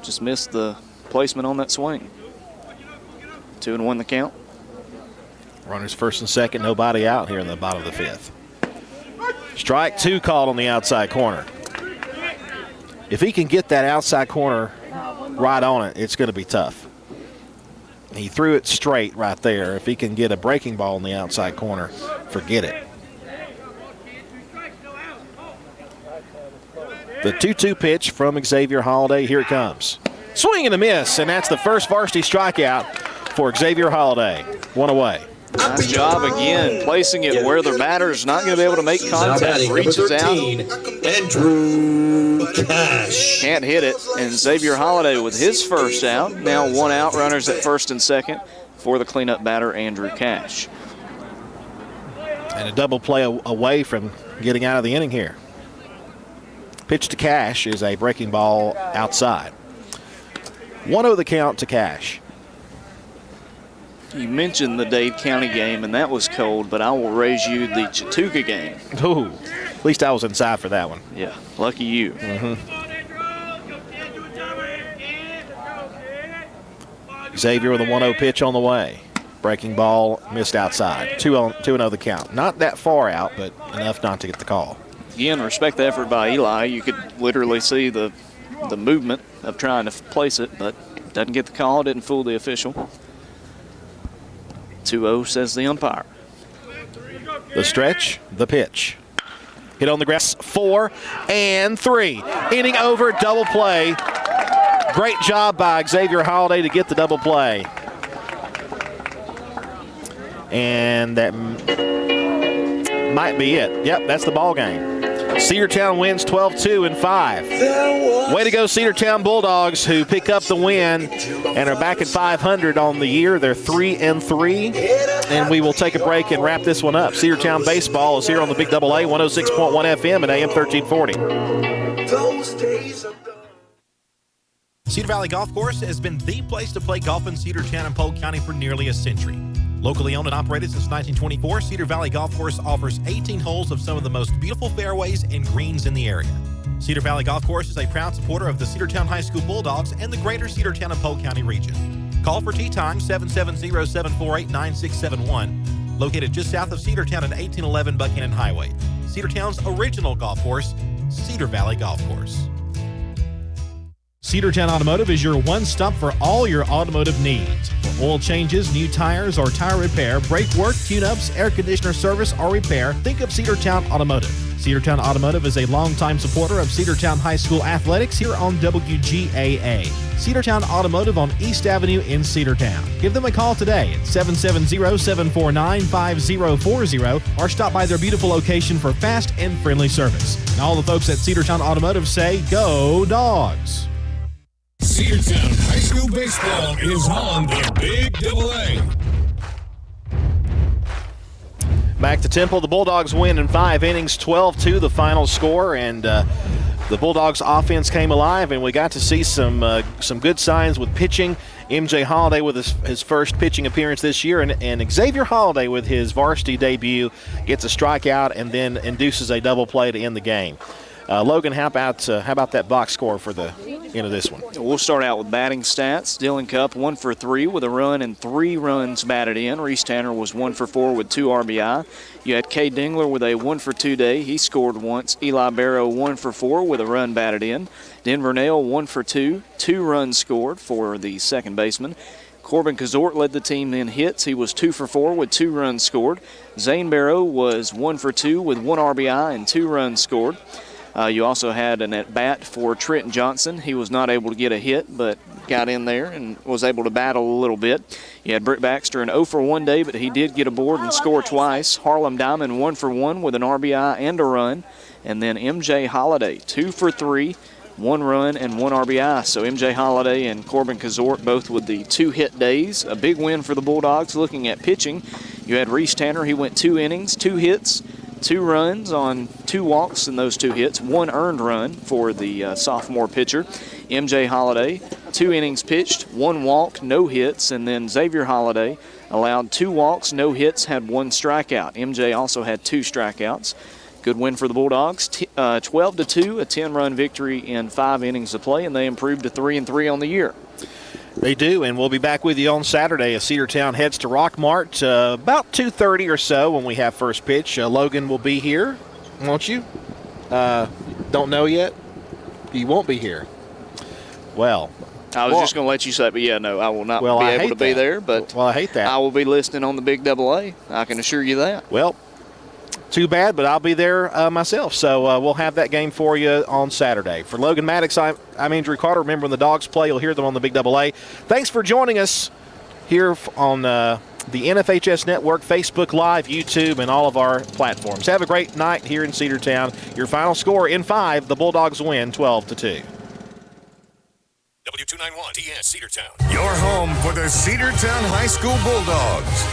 Just missed the placement on that swing. 2-1 the count. Runners first and second, nobody out here in the bottom of the 5th. Strike 2 called on the outside corner. If he can get that outside corner right on it, it's going to be tough. He threw it straight right there. If he can get a breaking ball in the outside corner, forget it. The 2-2 pitch from Xavier Holiday. Here it comes. Swing and a miss, and that's the first varsity strikeout for Xavier Holiday. 1 away. Nice job again, placing it where the batter's not going to be able to make contact. Reaches out. Andrew Cash. Can't hit it. And Xavier Holiday with his first out. Now 1 out, runners at first and second for the cleanup batter, Andrew Cash. And a double play away from getting out of the inning here. Pitch to Cash is a breaking ball outside. 1-0 the count to Cash. You mentioned the Dade County game, and that was cold, but I will raise you the Chattooga game. Ooh, at least I was inside for that one. Yeah, lucky you. Xavier with a 1-0 pitch on the way. Breaking ball missed outside. 2-0 the count. Not that far out, but enough not to get the call. Again, respect the effort by Eli. You could literally see the the movement of trying to place it, but doesn't get the call, didn't fool the official. 2-0 says the umpire. The stretch, the pitch. Hit on the grass, 4 and 3. Inning over, double play. Great job by Xavier Holiday to get the double play. And that might be it. Yep, that's the ball game. Cedartown wins 12-2 in 5. Way to go, Cedartown Bulldogs, who pick up the win and are back at 500 on the year. They're 3 and 3. And we will take a break and wrap this one up. Cedartown Baseball is here on the Big Double A, 106.1 FM and AM 1340. Those days are gone. Cedar Valley Golf Course has been the place to play golf in Cedartown and Polk County for nearly a century. Locally owned and operated since 1924, Cedar Valley Golf Course offers 18 holes of some of the most beautiful fairways and greens in the area. Cedar Valley Golf Course is a proud supporter of the Cedartown High School Bulldogs and the greater Cedartown and Polk County region. Call for tee time 770-748-9671, located just south of Cedartown at 1811 Buchanan Highway. Cedartown's original golf course, Cedar Valley Golf Course. Cedartown Automotive is your one-stop for all your automotive needs. For oil changes, new tires, or tire repair, brake work, tune-ups, air conditioner service, or repair, think of Cedartown Automotive. Cedartown Automotive is a longtime supporter of Cedartown High School athletics here on WGAA. Cedartown Automotive on East Avenue in Cedartown. Give them a call today at 770-749-5040 or stop by their beautiful location for fast and friendly service. And all the folks at Cedartown Automotive say, go Dogs! Cedartown High School Baseball is on the Big Double A. Back to Temple. The Bulldogs win in 5 innings, 12-2 the final score, and the Bulldogs offense came alive, and we got to see some good signs with pitching. MJ Holiday with his first pitching appearance this year, and Xavier Holiday with his varsity debut gets a strikeout and then induces a double play to end the game. Logan, how about that box score for the end of this one? We'll start out with batting stats. Dylan Cupp 1 for 3 with a run and 3 runs batted in. Rhys Tanner was 1 for 4 with 2 RBI. You had Cade Dingler with a 1 for 2 day. He scored once. Eli Barrow 1 for 4 with a run batted in. Denver Nail 1 for 2, 2 runs scored for the second baseman. Corbin Azorta led the team in hits. He was 2 for 4 with 2 runs scored. Zane Barrow was 1 for 2 with 1 RBI and 2 runs scored. You also had an at-bat for Trenton Johnson. He was not able to get a hit, but got in there and was able to battle a little bit. You had Britt Baxter an 0 for 1 day, but he did get aboard and score twice. Harlem Diamond 1 for 1 with an RBI and a run. And then MJ Holiday 2 for 3, 1 run and 1 RBI. So MJ Holiday and Corbin Azorta both with the 2-hit days. A big win for the Bulldogs. Looking at pitching, you had Reece Tanner. He went 2 innings, 2 hits, 2 runs on 2 walks in those 2 hits, 1 earned run for the sophomore pitcher. MJ Holiday, 2 innings pitched, 1 walk, no hits, and then Xavier Holiday allowed 2 walks, no hits, had 1 strikeout. MJ also had 2 strikeouts. Good win for the Bulldogs, 12-2, a 10-run victory in 5 innings of play, and they improved to 3-3 on the year. They do, and we'll be back with you on Saturday as Cedartown heads to Rockmart about 2:30 or so when we have first pitch. Logan will be here, won't you? Don't know yet? You won't be here. Well, I was just going to let you say, but yeah, no, I will not be able to be there. But I hate that. I will be listening on the Big Double A. I can assure you that. Well, too bad, but I'll be there myself. So we'll have that game for you on Saturday. For Logan Maddox, I'm Andrew Carter. Remember, when the Dogs play, you'll hear them on the Big Double A. Thanks for joining us here on the NFHS Network, Facebook Live, YouTube, and all of our platforms. Have a great night here in Cedartown. Your final score in 5, the Bulldogs win 12-2. W291 TS Cedartown. Your home for the Cedartown High School Bulldogs.